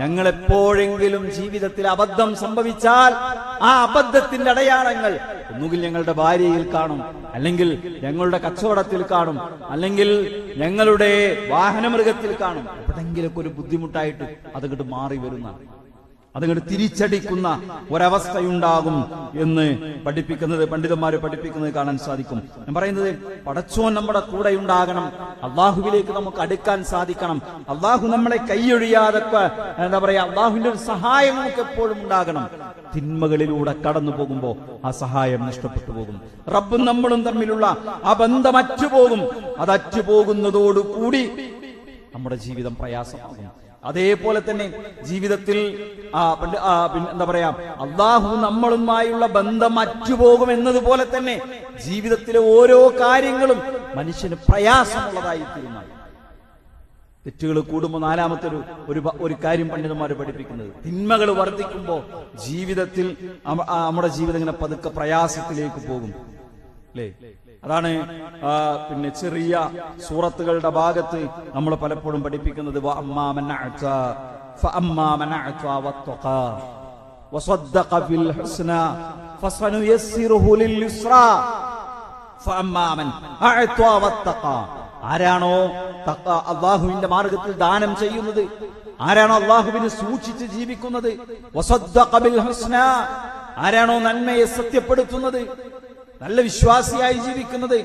ഞങ്ങളെപ്പോഴെങ്കിലും ജീവിതത്തിൽ അബദ്ധം സംഭവിച്ചാൽ ആ അബദ്ധത്തിന്റെ അടയാളങ്ങൾ ഒന്നുകിൽ ഞങ്ങളുടെ ഭാര്യയിൽ കാണും, അല്ലെങ്കിൽ ഞങ്ങളുടെ കച്ചവടത്തിൽ കാണും, അല്ലെങ്കിൽ ഞങ്ങളുടെ വാഹനമൃഗത്തിൽ കാണും. എവിടെങ്കിലൊക്കെ ഒരു ബുദ്ധിമുട്ടായിട്ട് അതങ്ങോട്ട് മാറി വരുന്നതാണ്, അതങ്ങോട്ട് തിരിച്ചടിക്കുന്ന ഒരവസ്ഥയുണ്ടാകും എന്ന് പണ്ഡിതന്മാരെ പഠിപ്പിക്കുന്നത് കാണാൻ സാധിക്കും. ഞാൻ പറയുന്നത്, പടച്ചോൻ നമ്മുടെ കൂടെ ഉണ്ടാകണം, അള്ളാഹുവിലേക്ക് നമുക്ക് അടുക്കാൻ സാധിക്കണം, അള്ളാഹു നമ്മളെ കൈയൊഴിയാതെ, എന്താ പറയാ, അള്ളാഹുവിന്റെ ഒരു സഹായം നമുക്ക് എപ്പോഴും ഉണ്ടാകണം. തിന്മകളിലൂടെ കടന്നു പോകുമ്പോ ആ സഹായം നഷ്ടപ്പെട്ടു പോകും. റബ്ബും നമ്മളും തമ്മിലുള്ള ആ ബന്ധം അറ്റുപോകും. അത് അറ്റുപോകുന്നതോടുകൂടി നമ്മുടെ ജീവിതം പ്രയാസമാകും. അതേപോലെ തന്നെ ജീവിതത്തിൽ എന്താ പറയാ, അള്ളാഹു നമ്മളുമായുള്ള ബന്ധം അറ്റുപോകും എന്നതുപോലെ തന്നെ ജീവിതത്തിലെ ഓരോ കാര്യങ്ങളും മനുഷ്യന് പ്രയാസമുള്ളതായി തീരുമാനം. തെറ്റുകൾ കൂടുമ്പോൾ നാലാമത്തെ ഒരു കാര്യം പണ്ഡിതന്മാർ പഠിപ്പിക്കുന്നത്, തിന്മകൾ വർദ്ധിക്കുമ്പോൾ ജീവിതത്തിൽ നമ്മുടെ ജീവിതം ഇങ്ങനെ പതുക്കെ പ്രയാസത്തിലേക്ക് പോകും. അല്ലേ? അതാണ് പിന്നെ ചെറിയ സൂറത്തുകളുടെ ഭാഗത്ത് നമ്മൾ പലപ്പോഴും പഠിപ്പിക്കുന്നത്, ആരാണോ അള്ളാഹുവിന്റെ മാർഗത്തിൽ ദാനം ചെയ്യുന്നത്, ആരാണോ അള്ളാഹുവിനെ സൂക്ഷിച്ച് ജീവിക്കുന്നത്, ആരാണോ നന്മയെ സത്യപ്പെടുത്തുന്നത്, നല്ല വിശ്വാസിയായി ജീവിക്കുന്നത്,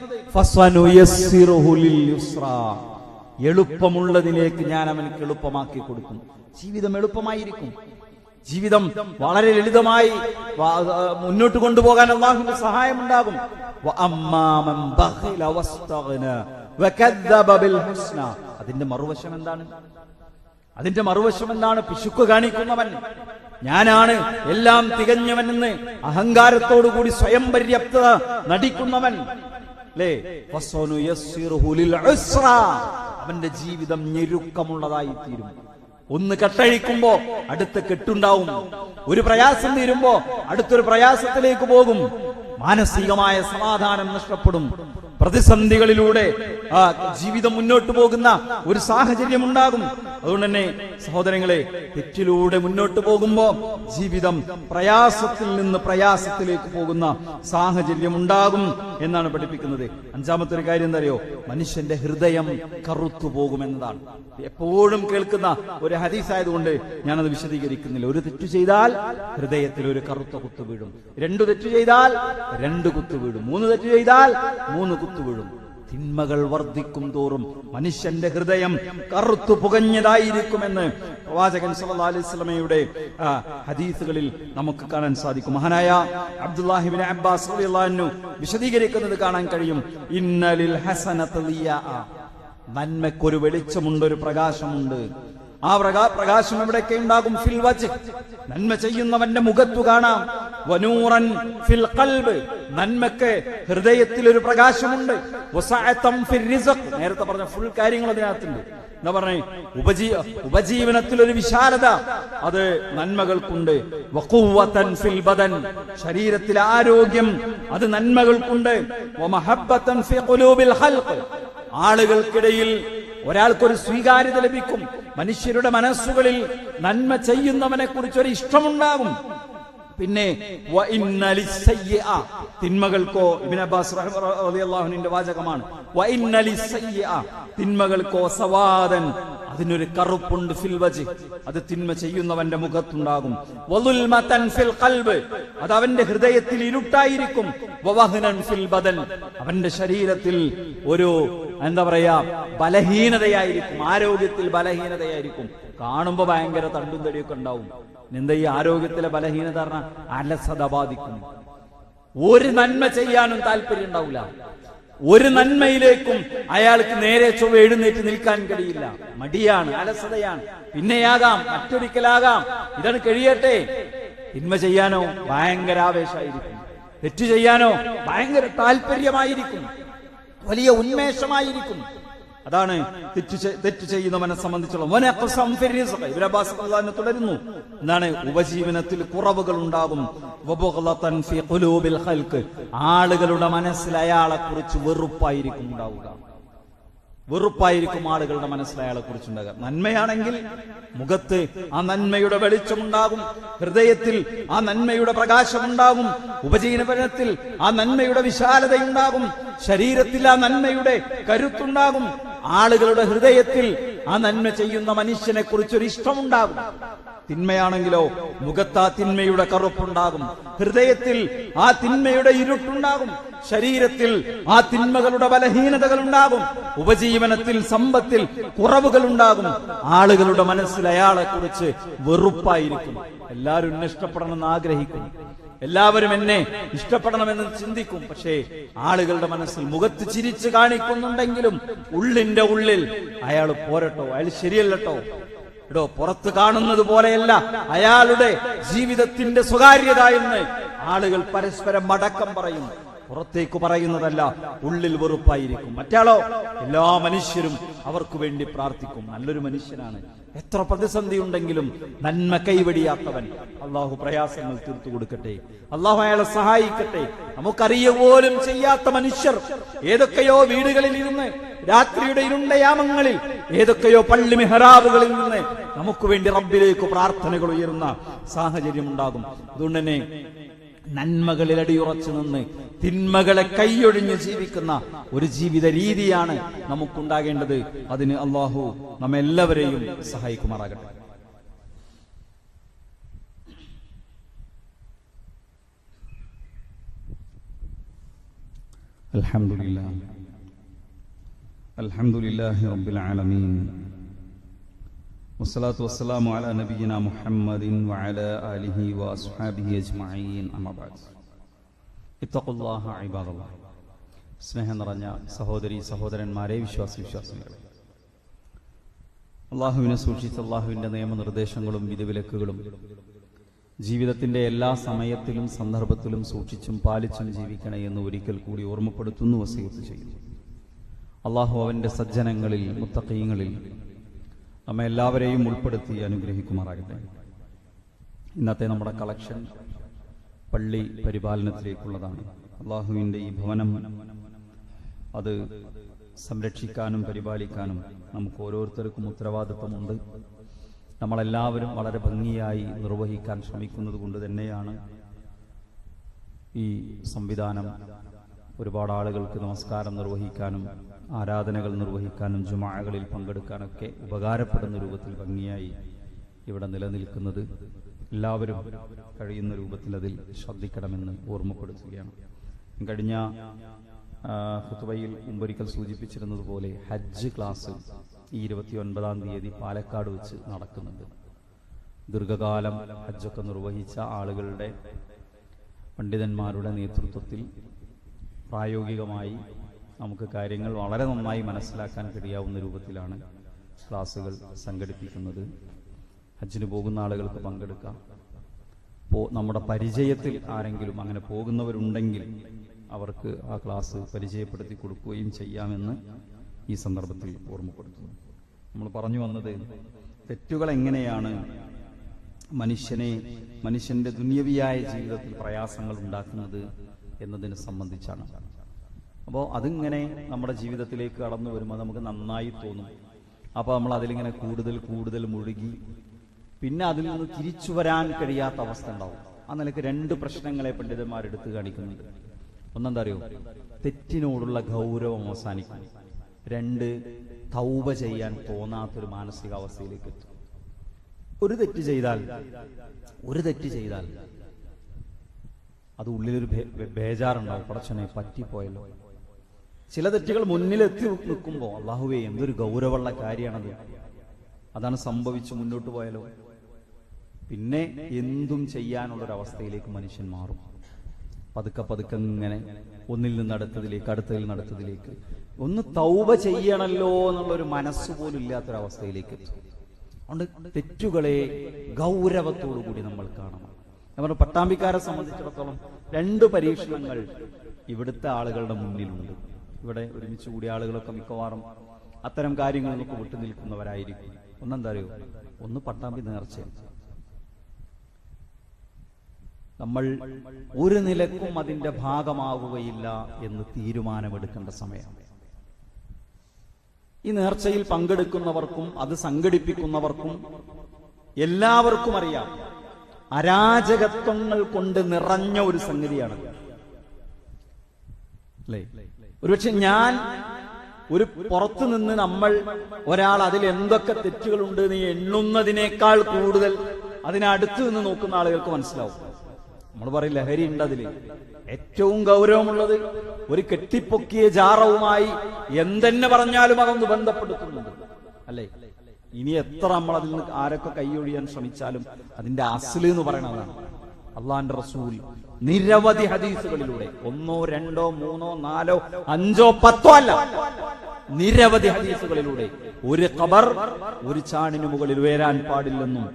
എളുപ്പമുള്ളതിലേക്ക് ഞാൻ അവനക്ക് എളുപ്പമാക്കി കൊടുക്കും. ജീവിതം എളുപ്പമായിരിക്കും. ജീവിതം വളരെ ലളിതമായി മുന്നോട്ട് കൊണ്ടുപോകാൻ അല്ലാഹുവിന്റെ സഹായമുണ്ടാകും. അതിന്റെ മറുവശം എന്താണ്? അതിന്റെ മറുവശം എന്താണ്? പിശുക്ക് കാണിക്കുന്നവൻ, ഞാനാണ് എല്ലാം തികഞ്ഞവനെന്ന് അഹങ്കാരത്തോടുകൂടി സ്വയം പര്യാപ്തത നടിക്കുന്നവൻ, അല്ലേ? അവന്റെ ജീവിതം ഞെരുക്കമുള്ളതായി തീരും. ഒന്ന് കെട്ടഴിക്കുമ്പോ അടുത്ത കെട്ടുണ്ടാവും. ഒരു പ്രയാസം തീരുമ്പോ അടുത്തൊരു പ്രയാസത്തിലേക്ക് പോകും. മാനസികമായ സമാധാനം നഷ്ടപ്പെടും. പ്രതിസന്ധികളിലൂടെ ജീവിതം മുന്നോട്ട് പോകുന്ന ഒരു സാഹചര്യം ഉണ്ടാകും. അതുകൊണ്ട് തന്നെ സഹോദരങ്ങളെ, തെറ്റിലൂടെ മുന്നോട്ട് പോകുമ്പോ ജീവിതം പ്രയാസത്തിൽ നിന്ന് പ്രയാസത്തിലേക്ക് പോകുന്ന സാഹചര്യം ഉണ്ടാകും എന്നാണ് പഠിപ്പിക്കുന്നത്. അഞ്ചാമത്തെ ഒരു കാര്യം എന്താ അറിയോ? മനുഷ്യന്റെ ഹൃദയം കറുത്തു പോകുമെന്നതാണ്. എപ്പോഴും കേൾക്കുന്ന ഒരു ഹദീസ് ആയതുകൊണ്ട് ഞാനത് വിശദീകരിക്കുന്നില്ല. ഒരു തെറ്റു ചെയ്താൽ ഹൃദയത്തിൽ ഒരു കറുത്ത കുത്തു വീഴും. 2 തെറ്റു ചെയ്താൽ 2 കുത്തു വീഴും. 3 തെറ്റു ചെയ്താൽ 3 കുത്തു വീഴും. തിന്മകൾ വർദ്ധിക്കും തോറും മനുഷ്യന്റെ ഹൃദയം കറുത്തു പുകഞ്ഞതായിരിക്കുമെന്ന് പ്രവാചകൻ സല്ലല്ലാഹു അലൈഹി വസല്ലമയുടെ ഹദീസുകളിൽ നമുക്ക് കാണാൻ സാധിക്കും. മഹാനായ അബ്ദുല്ലാഹി ഇബ്നു അബ്ബാസ് റളിയല്ലാഹു അൻഹു വിശദീകരിക്കുന്നത് കാണാൻ കഴിയും. ഇന്നലിൽ ഹസനത ളിയാ, നന്മയ്ക്കൊരു വെളിച്ചമുണ്ട്, ഒരു പ്രകാശമുണ്ട്. ആ പ്രകാശം എവിടെയൊക്കെ ഉണ്ടാകും? ഫിൽ വജ്ഹ്, നന്മ ചെയ്യുന്നവന്റെ മുഖത്തു കാണാം. വനൂറൻ ഫിൽ ഖൽബ്, നന്മക്ക് ഹൃദയത്തിൽ ഒരു പ്രകാശമുണ്ട്. വസഅതൻ ഫിർ റിസ്ഖ്, നേരത്തെ പറഞ്ഞ ഫുൾ കാര്യങ്ങൾ അതിനകത്തുണ്ട്. എന്താ പറഞ്ഞേ? ഉപജീവനത്തിൽ ഒരു വിശാലത, അത് നന്മകൾക്കുണ്ട്. വഖുവതൻ ഫിൽ ബദൻ, ശരീരത്തിലെ ആരോഗ്യം, അത് നന്മകൾക്കുണ്ട്. വമഹബ്ബതൻ ഫി ഖുലൂബിൽ ഖൽഖ്, ആളുകൾക്കിടയിൽ ഒരാൾക്കൊരു സ്വീകാര്യത ലഭിക്കും. മനുഷ്യരുടെ മനസ്സുകളിൽ നന്മ ചെയ്യുന്നവനെ കുറിച്ചൊരു ഇഷ്ടമുണ്ടാകും. പിന്നെ തിന്മകൾക്കോ, ഇബ്നു അബ്ബാസ് റളിയല്ലാഹു അൻഹുവിന്റെ വാചകമാണ്, തിന്മകൾക്കോ സവാദൻ, അതിനൊരു കറുപ്പുണ്ട്. ഫിൽ വജ്ഹ്, അത് തിന്മ ചെയ്യുന്നവന്റെ മുഖത്തുണ്ടാകും. വളുൽമതൻ ഫിൽ ഖൽബ്, അത് അവന്റെ ഹൃദയത്തിൽ ഇരുട്ടായിരിക്കും. വവഹ്നൻ ഫിൽ ബദൻ, അവന്റെ ശരീരത്തിൽ ഒരു എന്താ പറയാ ബലഹീനതയായിരിക്കും. ആരോഗ്യത്തിൽ ബലഹീനതയായിരിക്കും. കാണുമ്പോ ഭയങ്കര തണ്ടും തടിയൊക്കെ ഉണ്ടാവും. എന്താ ഈ ആരോഗ്യത്തിലെ ബലഹീനത പറഞ്ഞാൽ? അലസത ബാധിക്കും. ഒരു നന്മ ചെയ്യാനും താല്പര്യം ഉണ്ടാവില്ല. ഒരു നന്മയിലേക്കും അയാൾക്ക് നേരെ ചൊവ്വ എഴുന്നേറ്റ് നിൽക്കാൻ കഴിയില്ല. മടിയാണ്, അലസതയാണ്. പിന്നെയാകാം, മറ്റൊരിക്കലാകാം, ഇതാണ് കഴിയട്ടെ. തിന്മ ചെയ്യാനോ ഭയങ്കര ആവേശമായിരിക്കും. തെറ്റു ചെയ്യാനോ ഭയങ്കര താല്പര്യമായിരിക്കും, വലിയ ഉന്മേഷമായിരിക്കും. അതാണ് തെറ്റു ചെയ്യുന്നവനെ സംബന്ധിച്ചുള്ള ഇബ്നു അബ്ബാസ് റളിയല്ലാഹു അൻഹു തുടരുന്നു. എന്താണ്? ഉപജീവനത്തിൽ കുറവുകൾ ഉണ്ടാകും. ആളുകളുടെ മനസ്സിൽ അയാളെ കുറിച്ച് വെറുപ്പായിരിക്കും ഉണ്ടാവുക. വെറുപ്പായിരിക്കും ആളുകളുടെ മനസ്സിൽ അയാളെ കുറിച്ചുണ്ടാകുക. നന്മയാണെങ്കിൽ മുഖത്ത് ആ നന്മയുടെ വെളിച്ചമുണ്ടാകും, ഹൃദയത്തിൽ ആ നന്മയുടെ പ്രകാശമുണ്ടാകും, ഉപജീവനത്തിൽ ആ നന്മയുടെ വിശാലതയുണ്ടാകും, ശരീരത്തിൽ ആ നന്മയുടെ കരുത്തുണ്ടാകും, ആളുകളുടെ ഹൃദയത്തിൽ ആ നന്മ ചെയ്യുന്ന മനുഷ്യനെ കുറിച്ചൊരു ഇഷ്ടമുണ്ടാകും. തിന്മയാണെങ്കിലോ മുഖത്ത് ആ തിന്മയുടെ കറുപ്പുണ്ടാകും, ഹൃദയത്തിൽ ആ തിന്മയുടെ ഇരുട്ടുണ്ടാകും, ശരീരത്തിൽ ആ തിന്മകളുടെ ബലഹീനതകൾ ഉണ്ടാകും, ഉപജീവനത്തിൽ സമ്പത്തിൽ കുറവുകൾ ഉണ്ടാകും. ആളുകളുടെ മനസ്സിൽ അയാളെ കുറിച്ച് വെറുപ്പായിരിക്കും. എല്ലാവരും എന്നെ ഇഷ്ടപ്പെടണമെന്ന് ആഗ്രഹിക്കും, എല്ലാവരും എന്നെ ഇഷ്ടപ്പെടണമെന്ന് ചിന്തിക്കും. പക്ഷേ ആളുകളുടെ മനസ്സിൽ മുഖത്ത് ചിരിച്ചു കാണിക്കുന്നുണ്ടെങ്കിലും ഉള്ളിന്റെ ഉള്ളിൽ അയാൾ പോരട്ടോ, അയാൾ ശരിയല്ലട്ടോ, എടോ പുറത്ത് കാണുന്നത് പോലെയല്ല അയാളുടെ ജീവിതത്തിന്റെ സ്വകാര്യത എന്ന് ആളുകൾ പരസ്പരം മടക്കം പറയും. പുറത്തേക്ക് പറയുന്നതല്ല, ഉള്ളിൽ വെറുപ്പായിരിക്കും. മറ്റാളോ എല്ലാ മനുഷ്യരും അവർക്ക് വേണ്ടി പ്രാർത്ഥിക്കും. നല്ലൊരു മനുഷ്യനാണ്. എത്ര പ്രതിസന്ധി ഉണ്ടെങ്കിലും നന്മ കൈവെടിയാത്തവൻ. അള്ളാഹു പ്രയാസങ്ങൾ തീർത്തു കൊടുക്കട്ടെ, അള്ളാഹു അയാളെ സഹായിക്കട്ടെ. നമുക്കറിയ പോലും ചെയ്യാത്ത മനുഷ്യർ ഏതൊക്കെയോ വീടുകളിൽ ഇരുന്ന് രാത്രിയുടെ ഇരുണ്ടയാമങ്ങളിൽ ഏതൊക്കെയോ പള്ളി മെഹ്റാബുകളിൽ നിന്ന് നമുക്ക് വേണ്ടി റബ്ബിലേക്ക് പ്രാർത്ഥനകൾ ഉയരുന്ന സാഹചര്യം ഉണ്ടാകും. അതുകൊണ്ട് തന്നെ നന്മകളിൽ അടിയുറച്ചു നിന്ന് തിന്മകളെ കൈയൊഴിഞ്ഞ് ജീവിക്കുന്ന ഒരു ജീവിത രീതിയാണ് നമുക്കുണ്ടാകേണ്ടത്. അതിന് അള്ളാഹു നമ്മെല്ലാവരെയും സഹായിക്കുമാറാകട്ടെ. അൽഹംദുലില്ലാഹ് അൽഹംദുലില്ലാഹി റബ്ബിൽ ആലമീൻ വസ്സലാത്തു വസ്സലാമു അലാ നബിയിനാ മുഹമ്മദിൻ വഅലാ ആലിഹി വഅസ്ഹാബിഹി അജ്മഈൻ അമ്മാ ബഅദ്. ഇത്തഖുല്ലാഹ ഇബാദല്ലാഹ്. സ്നേഹം നിറഞ്ഞ സഹോദരി സഹോദരന്മാരെ, വിശ്വാസികളെ, അള്ളാഹുവിനെ സൂക്ഷിച്ച് അള്ളാഹുവിൻ്റെ നിയമനിർദ്ദേശങ്ങളും വിധിവിലക്കുകളും ജീവിതത്തിൻ്റെ എല്ലാ സമയത്തിലും സന്ദർഭത്തിലും സൂക്ഷിച്ചും പാലിച്ചും ജീവിക്കണേ എന്ന് ഒരിക്കൽ കൂടി ഓർമ്മപ്പെടുത്തുന്നു, വസിയത്ത് ചെയ്യുന്നു. അള്ളാഹു അവൻ്റെ സജ്ജനങ്ങളിൽ, മുത്തഖീങ്ങളിൽ നമ്മെ എല്ലാവരെയും ഉൾപ്പെടുത്തി അനുഗ്രഹിക്കുമാറാകട്ടെ. ഇന്നത്തെ നമ്മുടെ കളക്ഷൻ പള്ളി പരിപാലനത്തിലേക്കുള്ളതാണ്. അള്ളാഹുവിൻ്റെ ഈ ഭവനം അത് സംരക്ഷിക്കാനും പരിപാലിക്കാനും നമുക്ക് ഓരോരുത്തർക്കും ഉത്തരവാദിത്വമുണ്ട്. നമ്മളെല്ലാവരും വളരെ ഭംഗിയായി നിർവഹിക്കാൻ ശ്രമിക്കുന്നത് കൊണ്ട് തന്നെയാണ് ഈ സംവിധാനം ഒരുപാട് ആളുകൾക്ക് നമസ്കാരം നിർവഹിക്കാനും ആരാധനകൾ നിർവഹിക്കാനും ജുമാഅകളിൽ പങ്കെടുക്കാനൊക്കെ ഉപകാരപ്പെടുന്ന രൂപത്തിൽ ഭംഗിയായി ഇവിടെ നിലനിൽക്കുന്നത്. എല്ലാവരും കഴിയുന്ന രൂപത്തിൽ അതിൽ ശ്രദ്ധിക്കണമെന്ന് ഓർമ്മപ്പെടുത്തുകയാണ്. കഴിഞ്ഞ ഖുതുബയിൽ മുമ്പൊരിക്കൽ സൂചിപ്പിച്ചിരുന്നതുപോലെ ഹജ്ജ് ക്ലാസ് ഈ 29-ാം തീയതി പാലക്കാട് വെച്ച് നടക്കുന്നുണ്ട്. ദീർഘകാലം ഹജ്ജൊക്കെ നിർവഹിച്ച ആളുകളുടെ, പണ്ഡിതന്മാരുടെ നേതൃത്വത്തിൽ പ്രായോഗികമായി നമുക്ക് കാര്യങ്ങൾ വളരെ നന്നായി മനസ്സിലാക്കാൻ കഴിയാവുന്ന രൂപത്തിലാണ് ക്ലാസുകൾ സംഘടിപ്പിക്കുന്നത്. ഹജ്ജിന് പോകുന്ന ആളുകൾക്ക് പങ്കെടുക്കാം. നമ്മുടെ പരിചയത്തിൽ ആരെങ്കിലും അങ്ങനെ പോകുന്നവരുണ്ടെങ്കിൽ അവർക്ക് ആ ക്ലാസ് പരിചയപ്പെടുത്തി കൊടുക്കുകയും ചെയ്യാമെന്ന് ഈ സന്ദർഭത്തിൽ ഓർമ്മപ്പെടുത്തുന്നു. നമ്മൾ പറഞ്ഞു വന്നത് തെറ്റുകൾ എങ്ങനെയാണ് മനുഷ്യന്റെ ദുന്യവിയായ ജീവിതത്തിൽ പ്രയാസങ്ങൾ ഉണ്ടാക്കുന്നത് എന്നതിനെ സംബന്ധിച്ചാണ്. അപ്പോൾ അതിങ്ങനെ നമ്മുടെ ജീവിതത്തിലേക്ക് കടന്നു വരുമ്പോൾ നമുക്ക് നന്നായി തോന്നും. അപ്പോൾ നമ്മൾ അതിലിങ്ങനെ കൂടുതൽ മുഴുകി പിന്നെ അതിൽ നിന്ന് തിരിച്ചു വരാൻ കഴിയാത്ത അവസ്ഥ ഉണ്ടാവും. ആ നിലയ്ക്ക് 2 പ്രശ്നങ്ങളെ പണ്ഡിതന്മാരെടുത്ത് കാണിക്കുന്നുണ്ട്. ഒന്നെന്താ അറിയോ? തെറ്റിനോടുള്ള ഗൗരവം അവസാനിക്കും. 2, തൗബ ചെയ്യാൻ തോന്നാത്തൊരു മാനസികാവസ്ഥയിലേക്ക് എത്തും. ഒരു തെറ്റ് ചെയ്താൽ അത് ഉള്ളിലൊരു ബേജാറുണ്ടാവും. പടച്ചോനെ പറ്റിപ്പോയല്ലോ. ചില തെറ്റുകൾ മുന്നിലെത്തി നിൽക്കുമ്പോൾ അല്ലാഹുവേ എന്തൊരു ഗൗരവമുള്ള കാര്യമാണത്, അതാണ് സംഭവിച്ചു, മുന്നോട്ട് പോയാലോ. പിന്നെ എന്തും ചെയ്യാനുള്ളൊരവസ്ഥയിലേക്ക് മനുഷ്യൻ മാറും. പതുക്കെ ഇങ്ങനെ ഒന്നിൽ നിന്ന് അടുത്തതിൽ നിന്ന് അടുത്തതിലേക്ക് ഒന്ന് തൗബ ചെയ്യണല്ലോ എന്നുള്ളൊരു മനസ്സുപോലും ഇല്ലാത്തൊരവസ്ഥയിലേക്ക് എത്തും. അതുകൊണ്ട് തെറ്റുകളെ ഗൗരവത്തോടു കൂടി നമ്മൾ കാണണം. ഞാൻ പറഞ്ഞു, പട്ടാമ്പിക്കാരെ സംബന്ധിച്ചിടത്തോളം 2 പരീക്ഷണങ്ങൾ ഇവിടുത്തെ ആളുകളുടെ മുന്നിലുണ്ട്. ഇവിടെ ഒരുമിച്ച് കൂടിയ ആളുകളൊക്കെ മിക്കവാറും അത്തരം കാര്യങ്ങളിലൊക്കെ വിട്ടു നിൽക്കുന്നവരായിരിക്കും. ഒന്നെന്താ അറിയോ? ഒന്ന് പട്ടാമ്പി നേർച്ചയാണ്. നമ്മൾ ഒരു നിലക്കും അതിന്റെ ഭാഗമാവുകയില്ല എന്ന് തീരുമാനമെടുക്കേണ്ട സമയം. ഈ നേർച്ചയിൽ പങ്കെടുക്കുന്നവർക്കും അത് സംഘടിപ്പിക്കുന്നവർക്കും എല്ലാവർക്കും അറിയാം, അരാജകത്വങ്ങൾ കൊണ്ട് നിറഞ്ഞ ഒരു സംഗതിയാണ് അല്ലേ. ഒരുപക്ഷെ ഒരു പുറത്തു നിന്ന് ഒരാൾ അതിൽ എന്തൊക്കെ തെറ്റുകളുണ്ട് എന്ന് എണ്ണുന്നതിനേക്കാൾ കൂടുതൽ അതിനടുത്ത് നിന്ന് നോക്കുന്ന ആളുകൾക്ക് മനസ്സിലാവും. നമ്മൾ പറയും ലഹരി ഉണ്ട് അതിൽ. ഏറ്റവും ഗൗരവമുള്ളത് ഒരു കെട്ടിപ്പൊക്കിയ ജാറവുമായി എന്തെന്നെ പറഞ്ഞാലും അതൊന്ന് ബന്ധപ്പെടുത്തുന്നുണ്ട് അല്ലേ. ഇനി എത്ര നമ്മൾ അതിൽ നിന്ന് ആരൊക്കെ കൈയൊഴിയാൻ ശ്രമിച്ചാലും അതിന്റെ അസ്ല് എന്ന് പറയുന്നതാണ്. അള്ളാന്റെ റസൂൽ നിരവധി ഹദീസുകളിലൂടെ 1, 2, 3, 4, 5, 10 അല്ല, നിരവധി ഹദീസുകളിലൂടെ ഒരു ഖബർ ഒരു ചാണിന് മുകളിൽ ഉയരാൻ പാടില്ലെന്നും,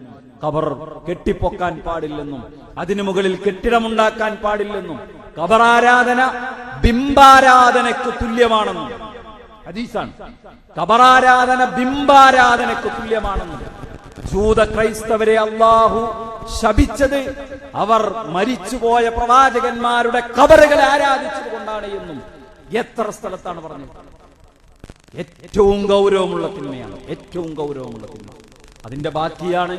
ഖബർ കെട്ടിപ്പൊക്കാൻ പാടില്ലെന്നും, അതിനു മുകളിൽ കെട്ടിടമുണ്ടാക്കാൻ പാടില്ലെന്നും, ഖബറാരാധന ബിംബാരാധനയ്ക്ക് തുല്യമാണെന്നും ഹദീസാണ്. ഖബറാരാധന ബിംബാരാധനയ്ക്ക് തുല്യമാണെന്നും ജൂത ക്രൈസ്തവരെ അല്ലാഹു ശപിച്ചത് അവർ മരിച്ചുപോയ പ്രവാചകന്മാരുടെ ഖബറുകളെ ആരാധിച്ചത് കൊണ്ടാണ് എന്നും എത്ര സ്ഥലത്താണ് പറഞ്ഞത്. ഏറ്റവും ഗൗരവമുള്ള തിന്മയാണ്, ഏറ്റവും ഗൗരവമുള്ള തിന്മ. അതിന്റെ ബാക്കിയാണ്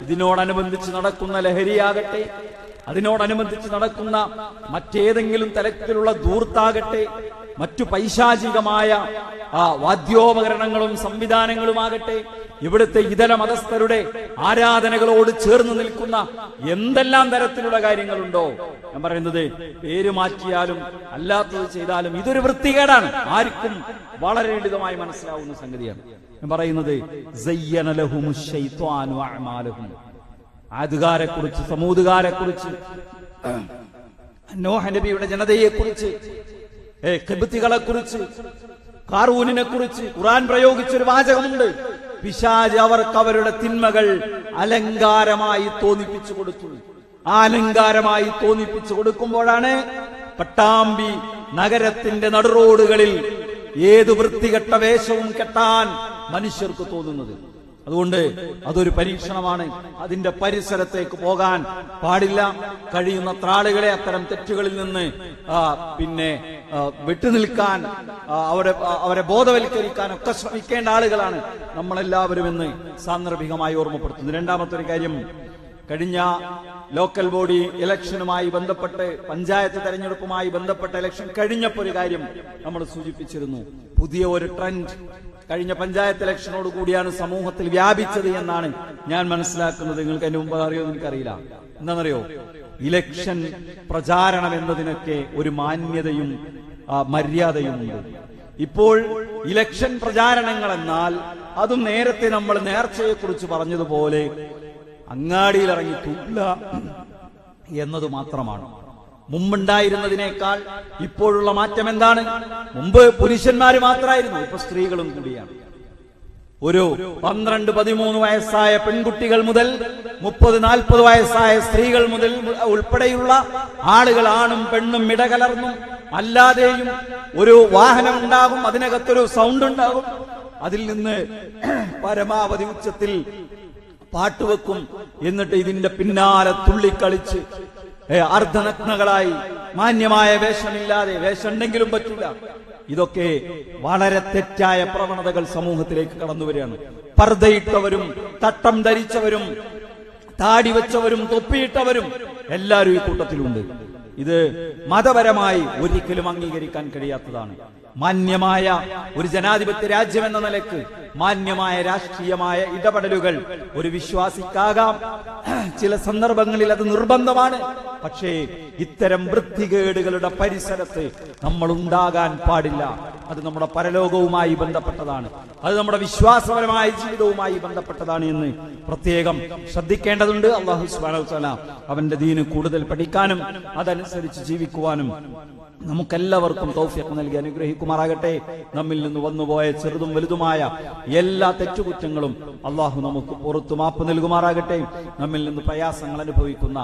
ഇതിനോടനുബന്ധിച്ച് നടക്കുന്ന ലഹരിയാകട്ടെ, അതിനോടനുബന്ധിച്ച് നടക്കുന്ന മറ്റേതെങ്കിലും തരത്തിലുള്ള ധൂർത്താകട്ടെ, മറ്റു പൈശാചികമായ വാദ്യോപകരണങ്ങളും സംവിധാനങ്ങളുമാകട്ടെ, ഇവിടുത്തെ ഇതര മതസ്ഥരുടെ ആരാധനകളോട് ചേർന്ന് നിൽക്കുന്ന എന്തെല്ലാം തരത്തിലുള്ള കാര്യങ്ങളുണ്ടോ, ഞാൻ പറയുന്നത് പേര് മാറ്റിയാലും അല്ലാത്തത് ചെയ്താലും ഇതൊരു വൃത്തികേടാണ്. ആർക്കും വളരെ ലളിതമായി മനസ്സിലാവുന്ന സംഗതിയാണ്. ഞാൻ പറയുന്നത് സയ്യന ലഹുമുശ് ശൈത്വാനു അഅമാലഹും, ആദുകാരെ കുറിച്ച്, സമൂദുകാരെ കുറിച്ച്, നോഹ നബിയുടെ ജനതയെ കുറിച്ച്, ഖിബ്തികളെ കുറിച്ച്, ഖാറൂനിനെ കുറിച്ച് ഖുർആൻ പ്രയോഗിച്ചൊരു വാചകമുണ്ട്. പിശാച് അവർക്ക് അവരുടെ തിന്മകൾ അലങ്കാരമായി തോന്നിപ്പിച്ചു കൊടുത്തു. ആ അലങ്കാരമായി തോന്നിപ്പിച്ചു കൊടുക്കുമ്പോഴാണ് പട്ടാമ്പി നഗരത്തിന്റെ നടുറോഡുകളിൽ ഏതു വൃത്തികെട്ട വേഷവും കെട്ടാൻ മനുഷ്യർക്ക് തോന്നുന്നത്. അതുകൊണ്ട് അതൊരു പരീക്ഷണമാണ്. അതിന്റെ പരിസരത്തേക്ക് പോകാൻ പാടില്ല. കഴിയുന്നത്ര ആളുകളെ അത്തരം തെറ്റുകളിൽ നിന്ന് വിട്ടുനിൽക്കാൻ, അവരെ ബോധവൽക്കരിക്കാൻ ഒക്കെ ശ്രമിക്കേണ്ട ആളുകളാണ് നമ്മളെല്ലാവരും എന്ന് സാന്ദർഭികമായി ഓർമ്മപ്പെടുത്തുന്നു. രണ്ടാമത്തെ ഒരു കാര്യം, കഴിഞ്ഞ ലോക്കൽ ബോഡി ഇലക്ഷനുമായി ബന്ധപ്പെട്ട്, പഞ്ചായത്ത് തെരഞ്ഞെടുപ്പുമായി ബന്ധപ്പെട്ട ഇലക്ഷൻ കഴിഞ്ഞപ്പോൾ ഒരു കാര്യം നമ്മൾ സൂചിപ്പിച്ചിരുന്നു. പുതിയ ഒരു ട്രെൻഡ് കഴിഞ്ഞ പഞ്ചായത്ത് ഇലക്ഷനോട് കൂടിയാണ് സമൂഹത്തിൽ വ്യാപിച്ചത് എന്നാണ് ഞാൻ മനസ്സിലാക്കുന്നത്. നിങ്ങൾക്ക് അതിന് മുമ്പ് അറിയോ എനിക്കറിയില്ല. എന്താണെന്നറിയോ, ഇലക്ഷൻ പ്രചാരണം എന്നതിനൊക്കെ ഒരു മാന്യതയും മര്യാദയും ഉണ്ട്. ഇപ്പോൾ ഇലക്ഷൻ പ്രചാരണങ്ങൾ എന്നാൽ അതും നേരത്തെ നമ്മൾ നേർച്ചയെക്കുറിച്ച് പറഞ്ഞതുപോലെ അങ്ങാടിയിലിറങ്ങി തൂല്ല എന്നത് മാത്രമാണ്. മുമ്പുണ്ടായിരുന്നതിനേക്കാൾ ഇപ്പോഴുള്ള മാറ്റം എന്താണ്? മുമ്പ് പുരുഷന്മാര് മാത്രമായിരുന്നു, ഇപ്പൊ സ്ത്രീകളും കൂടിയാണ്. ഒരു 12-13 വയസ്സായ പെൺകുട്ടികൾ മുതൽ 30-40 വയസ്സായ സ്ത്രീകൾ മുതൽ ഉൾപ്പെടെയുള്ള ആളുകൾ, ആണും പെണ്ണും ഇടകലർന്നും അല്ലാതെയും ഒരു വാഹനം ഉണ്ടാകും, അതിനകത്തൊരു സൗണ്ട് ഉണ്ടാകും, അതിൽ നിന്ന് പരമാവധി ഉച്ചത്തിൽ പാട്ടുവെക്കും. എന്നിട്ട് ഇതിന്റെ പിന്നാലെ തുള്ളിക്കളിച്ച് അർദ്ധനഗ്നകളായി, മാന്യമായ വേഷമില്ലാതെ, വേഷമുണ്ടെങ്കിലും പറ്റില്ല. ഇതൊക്കെ വളരെ തെറ്റായ പ്രവണതകൾ സമൂഹത്തിലേക്ക് കടന്നു വരികയാണ്. പർദ്ദയിട്ടവരും തട്ടം ധരിച്ചവരും താടി വെച്ചവരും തൊപ്പിയിട്ടവരും എല്ലാവരും ഈ കൂട്ടത്തിലുണ്ട്. ഇത് മതപരമായി ഒരിക്കലും അംഗീകരിക്കാൻ കഴിയാത്തതാണ്. മാന്യമായ ഒരു ജനാധിപത്യ രാജ്യം എന്ന നിലക്ക് മാന്യമായ രാഷ്ട്രീയമായ ഇടപെടലുകൾ ഒരു വിശ്വാസിക്കാകാം. ചില സന്ദർഭങ്ങളിൽ അത് നിർബന്ധമാണ്. പക്ഷേ ഇത്തരം വൃത്തികേടുകളുടെ പരിസരത്ത് നമ്മൾ ഉണ്ടാകാൻ പാടില്ല. അത് നമ്മുടെ പരലോകവുമായി ബന്ധപ്പെട്ടതാണ്, അത് നമ്മുടെ വിശ്വാസപരമായ ജീവിതവുമായി ബന്ധപ്പെട്ടതാണ് എന്ന് പ്രത്യേകം ശ്രദ്ധിക്കേണ്ടതുണ്ട്. അല്ലാഹു സുബ്ഹാനഹു വ തആല അവന്റെ ദീന് കൂടുതൽ പഠിക്കാനും അതനുസരിച്ച് ജീവിക്കുവാനും നമുക്കെല്ലാവർക്കും തൗഫീഖ് നൽകി അനുഗ്രഹിക്കുമാറാകട്ടെ. നമ്മിൽ നിന്ന് വന്നുപോയ ചെറുതും വലുതുമായ എല്ലാ തെറ്റുകുറ്റങ്ങളും അള്ളാഹു നമുക്ക് പുറത്തു മാപ്പ് നൽകുമാറാകട്ടെ. നമ്മിൽ നിന്ന് പ്രയാസങ്ങൾ അനുഭവിക്കുന്ന,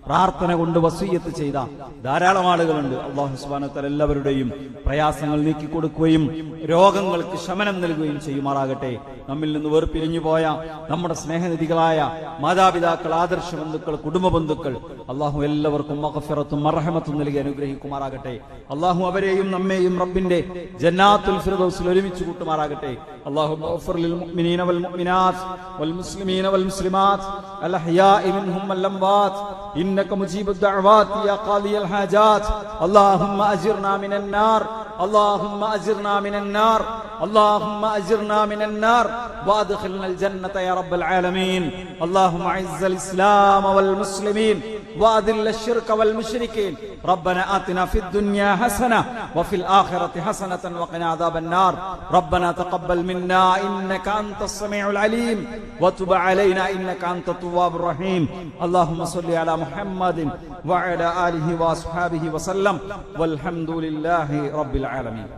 പ്രാർത്ഥന കൊണ്ട് വസിയ്യത്ത് ചെയ്ത ധാരാളം ആളുകളുണ്ട്. അള്ളാഹു സുബ്ഹാനഹു വ തആല എല്ലാവരുടെയും പ്രയാസങ്ങൾ നീക്കിക്കൊടുക്കുകയും രോഗങ്ങൾക്ക് ശമനം നൽകുകയും ചെയ്യുമാറാകട്ടെ. നമ്മിൽ നിന്ന് വേർപിരിഞ്ഞു പോയ നമ്മുടെ സ്നേഹനിധികളായ മാതാപിതാക്കൾ, ആദർശ ബന്ധുക്കൾ, കുടുംബ ബന്ധുക്കൾ, അള്ളാഹു എല്ലാവർക്കും മഗ്ഫിറത്തും മർഹമത്തും നൽകി അനുഗ്രഹിക്കുമാറാകട്ടെ. അള്ളാഹു അവരെയും നമ്മെയും റബ്ബിന്റെ ജന്നാത്തുൽ ഫിർദൗസിൽ ഒരുമിച്ച് കൂട്ടുമാറാകട്ടെ. അല്ലാഹു ഗഫർ ലിൽ മുഅ്മിനീന വൽ മുഅ്മിനാത്ത് വൽ മുസ്ലിമീന വൽ മുസ്ലിമാത്ത് അൽ അഹ്യാഇ മിൻഹും വൽ അംവാത്ത് ഇന്നക മുജീബുദ് ദഅവാതി യാ ഖാദിയൽ ഹാജാത്ത്. അല്ലാഹുമ്മ അജിർനാ മിനൻ നാർ, അല്ലാഹുമ്മ അജിർനാ മിനൻ നാർ, അല്ലാഹുമ്മ അജിർനാ മിനൻ നാർ വഅദ്ഖിൽനൽ ജന്നത യാ റബ്ബൽ ആലമീൻ. അല്ലാഹുമ്മ അഇസ്സൽ ഇസ്ലാമ വൽ മുസ്ലിമീൻ وأذل الشرك والمشركين. ربنا آتنا في الدنيا حسنة وفي الآخرة حسنة وقنا عذاب النار. ربنا تقبل منا إنك أنت السميع العليم وتب علينا إنك أنت التواب الرحيم. اللهم صل على محمد وعلى آله وأصحابه وسلم والحمد لله رب العالمين.